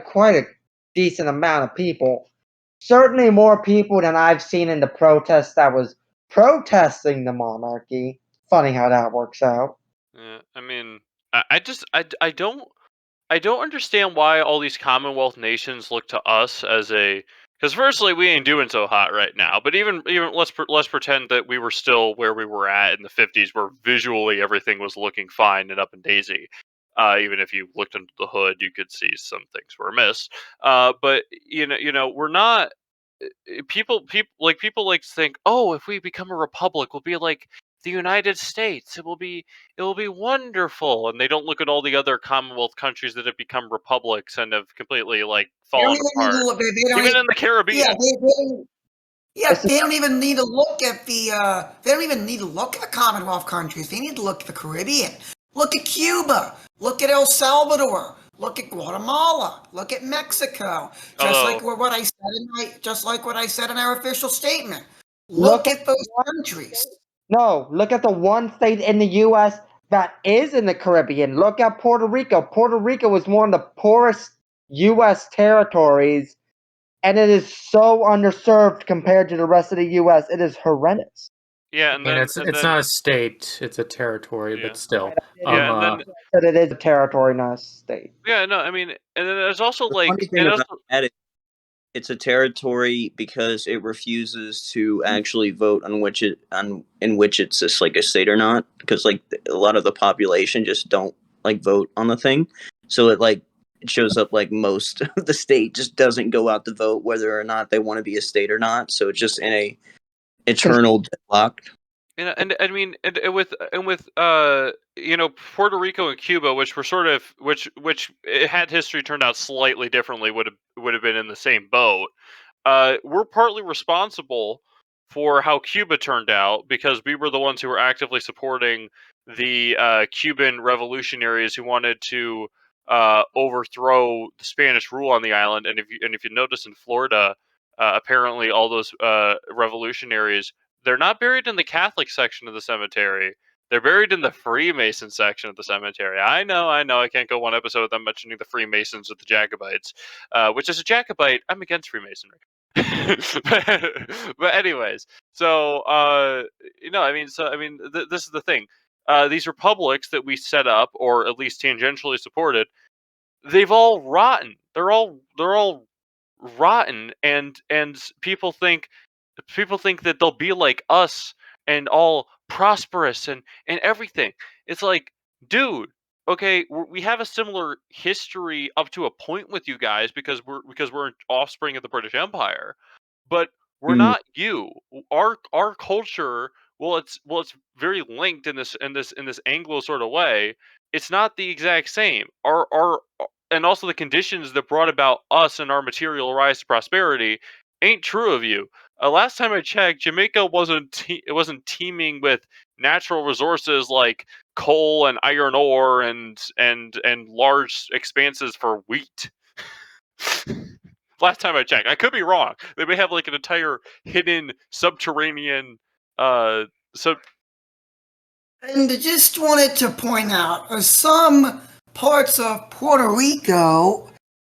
quite a decent amount of people. Certainly more people than I've seen in the protest that was protesting the monarchy. Funny how that works out. Yeah, I mean, I don't understand why all these Commonwealth nations look to us as a. Because firstly, we ain't doing so hot right now. But even let's pretend that we were still where we were at in the 50s, where visually everything was looking fine and up and daisy. Even if you looked under the hood, you could see some things were amiss. But we're not. People like to think, oh, if we become a republic, we'll be like the United States. It will be wonderful. And they don't look at all the other Commonwealth countries that have become republics and have completely They don't fallen even need apart. to look. They don't Even in the Caribbean. they don't even need to look at the. They don't even need to look at the Commonwealth countries. They need to look at the Caribbean. Look at Cuba. Look at El Salvador. Look at Guatemala. Look at Mexico. Just like what I said in our official statement. Look at those countries. No, look at the one state in the U.S. that is in the Caribbean. Look at Puerto Rico. Puerto Rico was one of the poorest U.S. territories, and it is so underserved compared to the rest of the U.S. It is horrendous. Yeah, And it's not a state; it's a territory, Yeah. but still. Yeah, and then But it is a territory, not a state. yeah, no, I mean, and then there's also The like funny thing about that is it's a territory because it refuses to actually vote in which it's just like a state or not, because like a lot of the population just don't like vote on the thing, so it shows up like most of the state just doesn't go out to vote whether or not they want to be a state or not, so it's just in a eternal deadlock. And I mean, and with Puerto Rico and Cuba, which were sort of had history turned out slightly differently, would have been in the same boat. We're partly responsible for how Cuba turned out because we were the ones who were actively supporting the Cuban revolutionaries who wanted to overthrow the Spanish rule on the island. And if you notice in Florida, apparently all those revolutionaries, they're not buried in the Catholic section of the cemetery. They're buried in the Freemason section of the cemetery. I know. I can't go one episode without mentioning the Freemasons with the Jacobites. Which is a Jacobite, I'm against Freemasonry. but anyways, so this is the thing. These republics that we set up, or at least tangentially supported, they've all rotten. They're all rotten, and people think that they'll be like us and all prosperous and everything. It's like, dude, okay, we have a similar history up to a point with you guys because we're an offspring of the British Empire, but we're Mm. not you. Our culture, well, it's very linked in this Anglo sort of way. It's not the exact same. Our and also the conditions that brought about us and our material rise to prosperity ain't true of you. Last time I checked, Jamaica wasn't teeming with natural resources like coal and iron ore and large expanses for wheat. Last time I checked, I could be wrong. They may have like an entire hidden subterranean sub. And I just wanted to point out, some parts of Puerto Rico,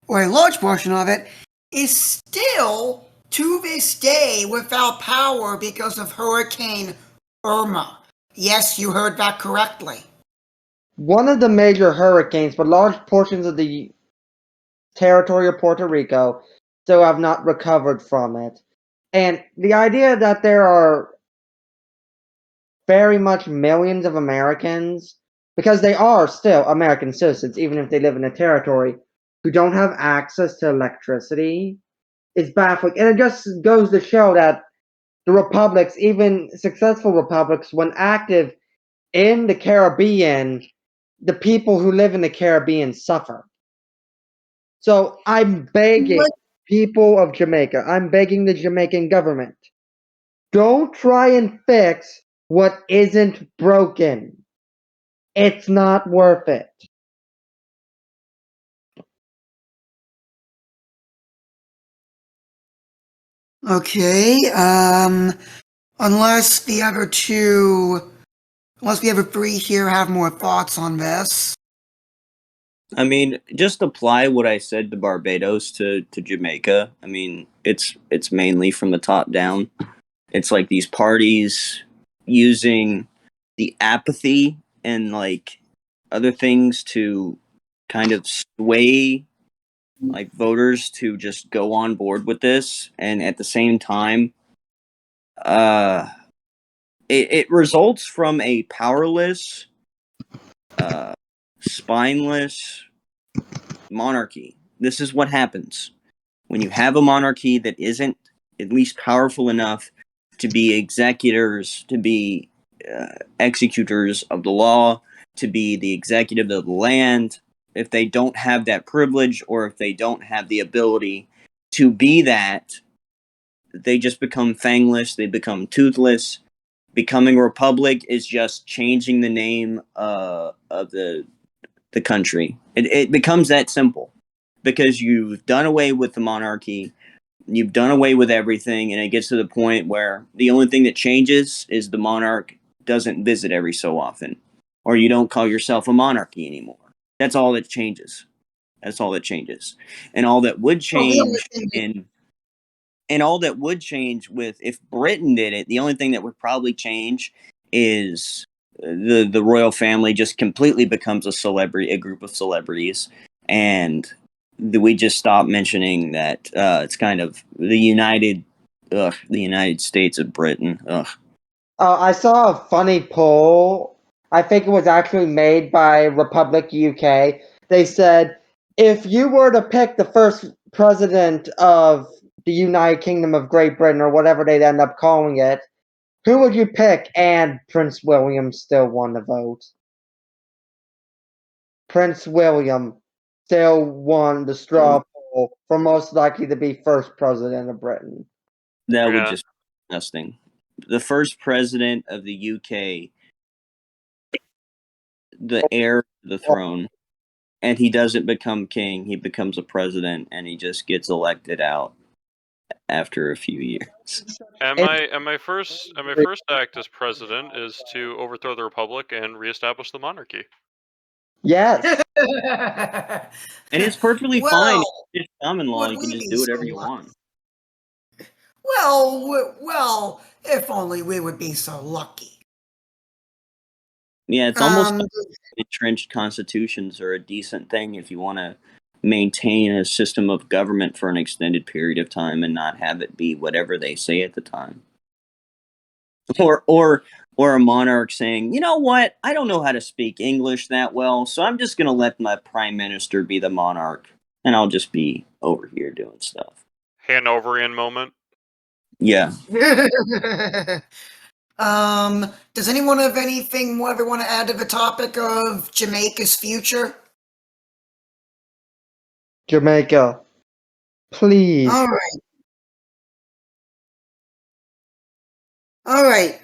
or a large portion of it, is still to this day without power because of Hurricane Irma. Yes, you heard that correctly. One of the major hurricanes, but large portions of the territory of Puerto Rico still have not recovered from it. And the idea that there are very much millions of Americans, because they are still American citizens, even if they live in a territory, who don't have access to electricity, is baffling. And it just goes to show that the republics, even successful republics, when active in the Caribbean, the people who live in the Caribbean suffer. So I'm begging people of Jamaica, I'm begging the Jamaican government, don't try and fix what isn't broken. It's not worth it. Okay, unless the other three here have more thoughts on this. I mean, just apply what I said to Barbados to Jamaica. I mean, it's mainly from the top down. It's like these parties using the apathy and like other things to kind of sway like voters to just go on board with this, and at the same time, it results from a powerless, spineless monarchy. This is what happens when you have a monarchy that isn't at least powerful enough to be executors, to be executors of the law, to be the executive of the land. If they don't have that privilege, or if they don't have the ability to be that, they just become fangless, they become toothless. Becoming a republic is just changing the name of the country. It becomes that simple because you've done away with the monarchy, you've done away with everything, and it gets to the point where the only thing that changes is the monarch doesn't visit every so often, or you don't call yourself a monarchy anymore. That's all that changes. That's all that changes, and all that would change and all that would change with if Britain did it. The only thing that would probably change is the royal family just completely becomes a group of celebrities, and we just stop mentioning that it's kind of the United States of Britain. Ugh. I saw a funny poll. I think it was actually made by Republic UK. They said, if you were to pick the first president of the United Kingdom of Great Britain, or whatever they'd end up calling it, Who would you pick? And Prince William still won the vote. Prince William still won the straw poll for most likely to be first president of Britain. That would Yeah. just be disgusting. The first president of the UK, the heir to the throne, and he doesn't become king, he becomes a president, and he just gets elected out after a few years. And my first act as president is to overthrow the republic and reestablish the monarchy. Yes. And it's perfectly Well, fine. It's common law. would You can we just be do whatever so you lucky? want. Well, if only we would be so lucky. Yeah, it's almost Um, like entrenched constitutions are a decent thing if you want to maintain a system of government for an extended period of time and not have it be whatever they say at the time. Or a monarch saying, you know what, I don't know how to speak English that well, so I'm just going to let my prime minister be the monarch, and I'll just be over here doing stuff. Hanoverian moment. Yeah. Does anyone have anything more they want to add to the topic of Jamaica's future? Jamaica. Please. All right. All right.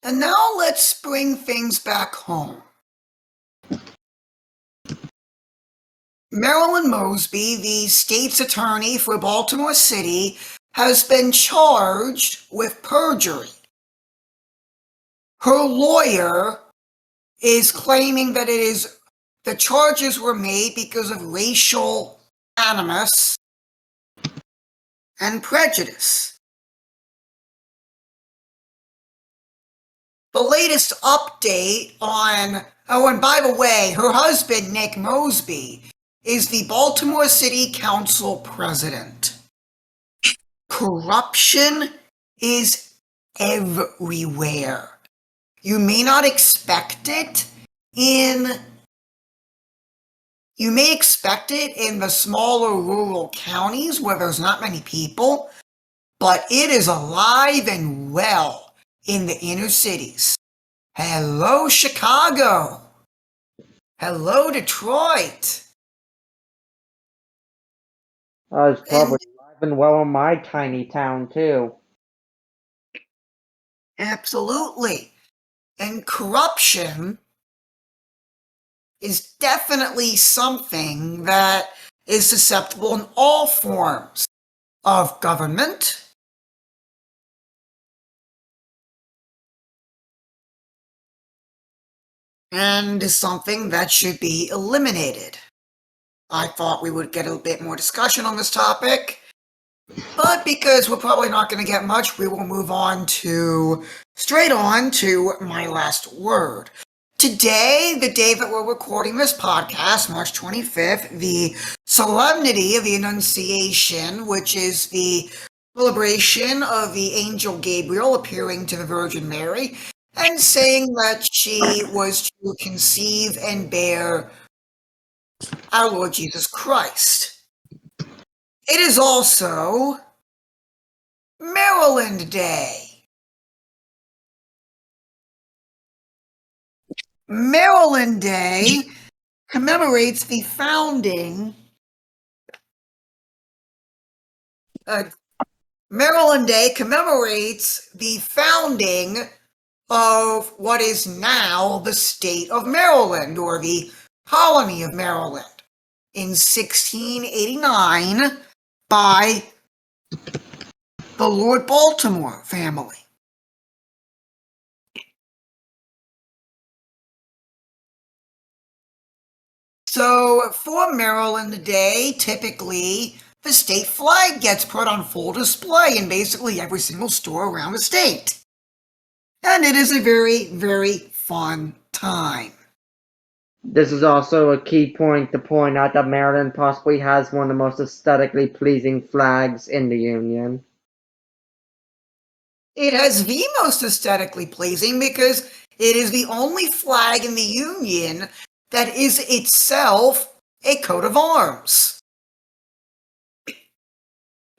And now let's bring things back home. Marilyn Mosby, the state's attorney for Baltimore City, has been charged with perjury. Her lawyer is claiming that the charges were made because of racial animus and prejudice. The latest update on, oh, and by the way, her husband, Nick Mosby, is the Baltimore City Council president. Corruption is everywhere. You may not expect it you may expect it in the smaller rural counties where there's not many people, but it is alive and well in the inner cities. Hello, Chicago. Hello, Detroit. It's probably alive and well in my tiny town, too. Absolutely. And corruption is definitely something that is susceptible in all forms of government. And is something that should be eliminated. I thought we would get a bit more discussion on this topic, but because we're probably not going to get much, we will move on straight on to my last word. Today, the day that we're recording this podcast, March 25th, the Solemnity of the Annunciation, which is the celebration of the angel Gabriel appearing to the Virgin Mary and saying that she was to conceive and bear our Lord Jesus Christ. It is also Maryland Day. Maryland Day commemorates the founding. Maryland Day commemorates the founding of what is now the state of Maryland, or the colony of Maryland, in 1689 by the Lord Baltimore family. So for Maryland Day, typically the state flag gets put on full display in basically every single store around the state. And it is a very, very fun time. This is also a key point to point out that Maryland possibly has one of the most aesthetically pleasing flags in the Union. It has the most aesthetically pleasing because it is the only flag in the Union that is itself a coat of arms.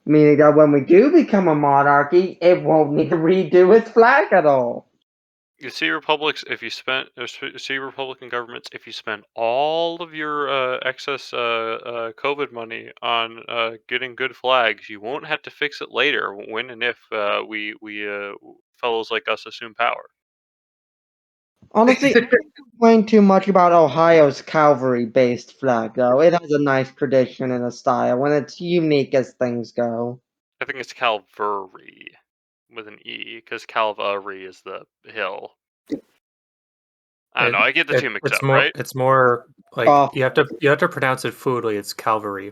Meaning that when we do become a monarchy, it won't need to redo its flag at all. You see republics if you spent see Republican governments if you spend all of your excess COVID money on getting good flags, you won't have to fix it later when and if we fellows like us assume power. Honestly, I don't complain too much about Ohio's cavalry-based flag, though. It has a nice tradition and a style, and it's unique as things go. I think it's Calvary with an E because Calvary is the hill. I don't know. I get the two mixed up, right? It's more like Oh. you have to pronounce it fluidly. It's Calvary.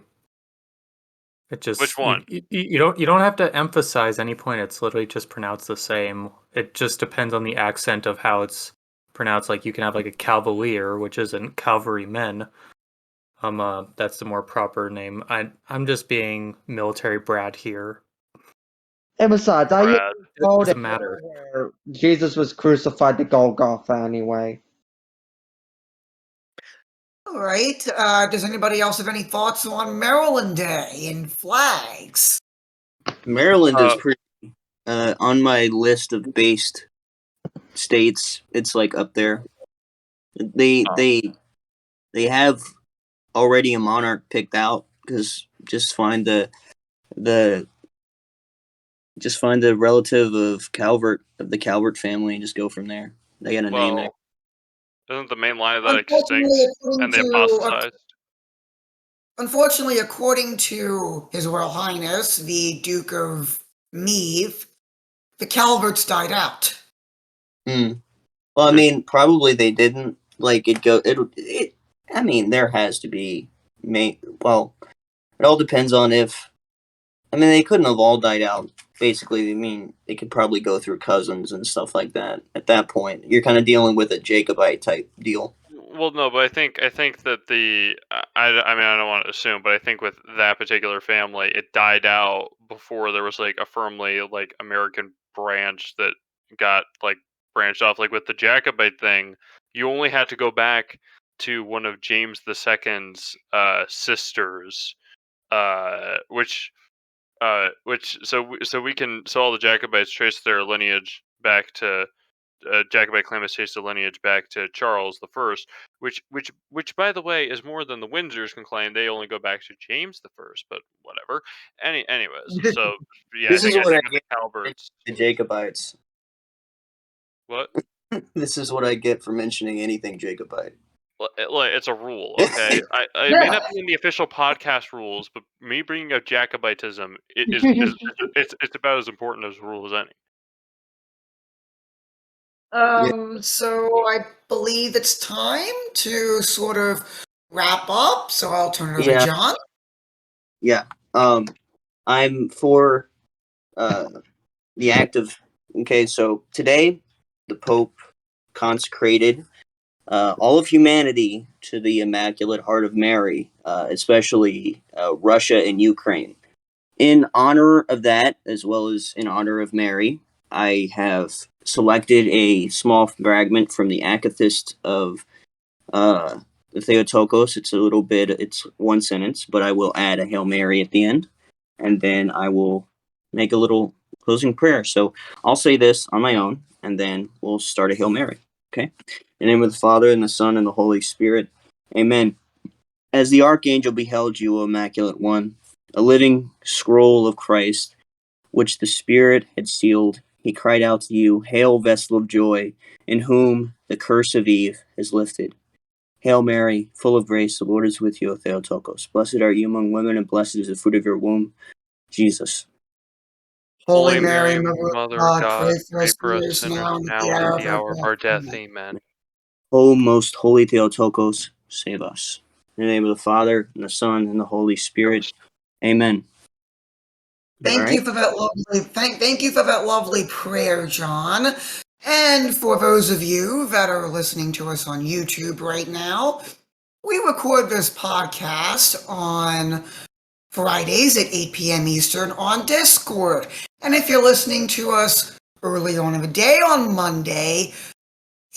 It just Which one? You don't have to emphasize any point. It's literally just pronounced the same. It just depends on the accent of how it's pronounced. Like you can have like a cavalier, which isn't cavalrymen. That's the more proper name. I'm just being military Brad here. And besides, I Brad. It doesn't matter. where Jesus was crucified to Golgotha anyway. All right. Does anybody else have any thoughts on Maryland Day and flags? Maryland is pretty on my list of based states. It's like up there. They have already a monarch picked out because just find the relative of Calvert of the Calvert family and just go from there. They got a name there. Isn't the main line of that extinct and they apostatized? Unfortunately, according to His Royal Highness, the Duke of Meath, the Calverts died out. Well, I mean, probably they didn't. Like I mean, there has to be. Well, it all depends on if. I mean, they couldn't have all died out. Basically, I mean, they could probably go through cousins and stuff like that. At that point, you're kind of dealing with a Jacobite type deal. Well, no, but I think that the I mean I don't want to assume, but I think with that particular family, it died out before there was like a firmly like American branch that got like branched off. Like with the Jacobite thing, you only had to go back to one of James II's sisters, which so we can all the Jacobites trace their lineage back to. Jacobite claim has traced the lineage back to Charles the First, which, by the way, is more than the Windsors can claim. They only go back to James the First, but whatever. Anyways, so yeah, This is what I get the Calverts. The Jacobites. What? This is what I get for mentioning anything Jacobite. It's a rule, okay? I may not be in the official podcast rules, but me bringing up Jacobitism it's about as important as a rule as any. So I believe it's time to sort of wrap up. So I'll turn it over to John. Yeah. I'm for the act of. Okay, so today the Pope consecrated all of humanity to the Immaculate Heart of Mary, especially Russia and Ukraine. In honor of that, as well as in honor of Mary, I have selected a small fragment from the Akatist of the Theotokos. It's one sentence, but I will add a Hail Mary at the end, and then I will make a little closing prayer. So I'll say this on my own, and then we'll start a Hail Mary. Okay? In the name of the Father, and the Son, and the Holy Spirit. Amen. As the archangel beheld you, O Immaculate One, a living scroll of Christ, which the Spirit had sealed, he cried out to you, Hail, vessel of joy, in whom the curse of Eve is lifted. Hail Mary, full of grace, the Lord is with you, O Theotokos. Blessed are you among women, and blessed is the fruit of your womb, Jesus. Holy Mary, Mother of God, pray for us sinners now and at the hour of our death. Amen. O most holy Theotokos, save us. In the name of the Father, and the Son, and the Holy Spirit. Amen. Thank you for that lovely prayer, John. And for those of you that are listening to us on YouTube right now, we record this podcast on Fridays at 8 p.m. Eastern on Discord. And if you're listening to us early on in the day on Monday,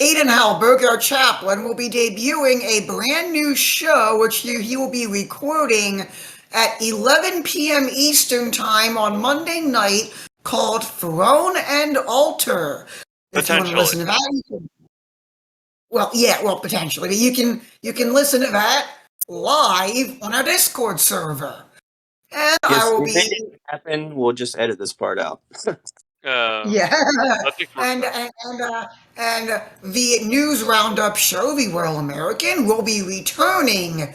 Aidan Halberg, our chaplain, will be debuting a brand new show, which he will be recording at 11 p.m. Eastern Time on Monday night called Throne and Altar. If you want to listen to that, you can, potentially, but you can listen to that live on our Discord server. And I will if it be didn't happen, we'll just edit this part out. yeah, and the news roundup show, The Royal American, will be returning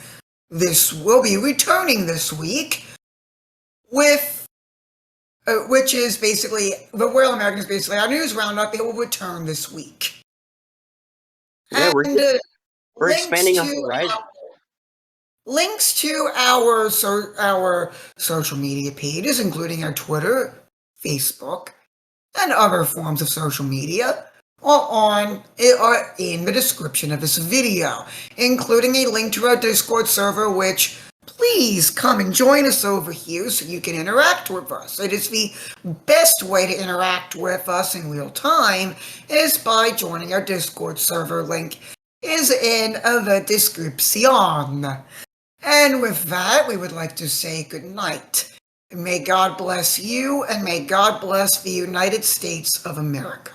this week with which is basically the Royal American is basically our news roundup. It will return this week. Yeah, And, we're expanding our horizon. Links to our social media pages, including our Twitter, Facebook, and other forms of social media, are in the description of this video, including a link to our Discord server, which please come and join us over here so you can interact with us. It is the best way to interact with us in real time is by joining our Discord server. Link is in the description. And with that, we would like to say good night. May God bless you, and may God bless the United States of America.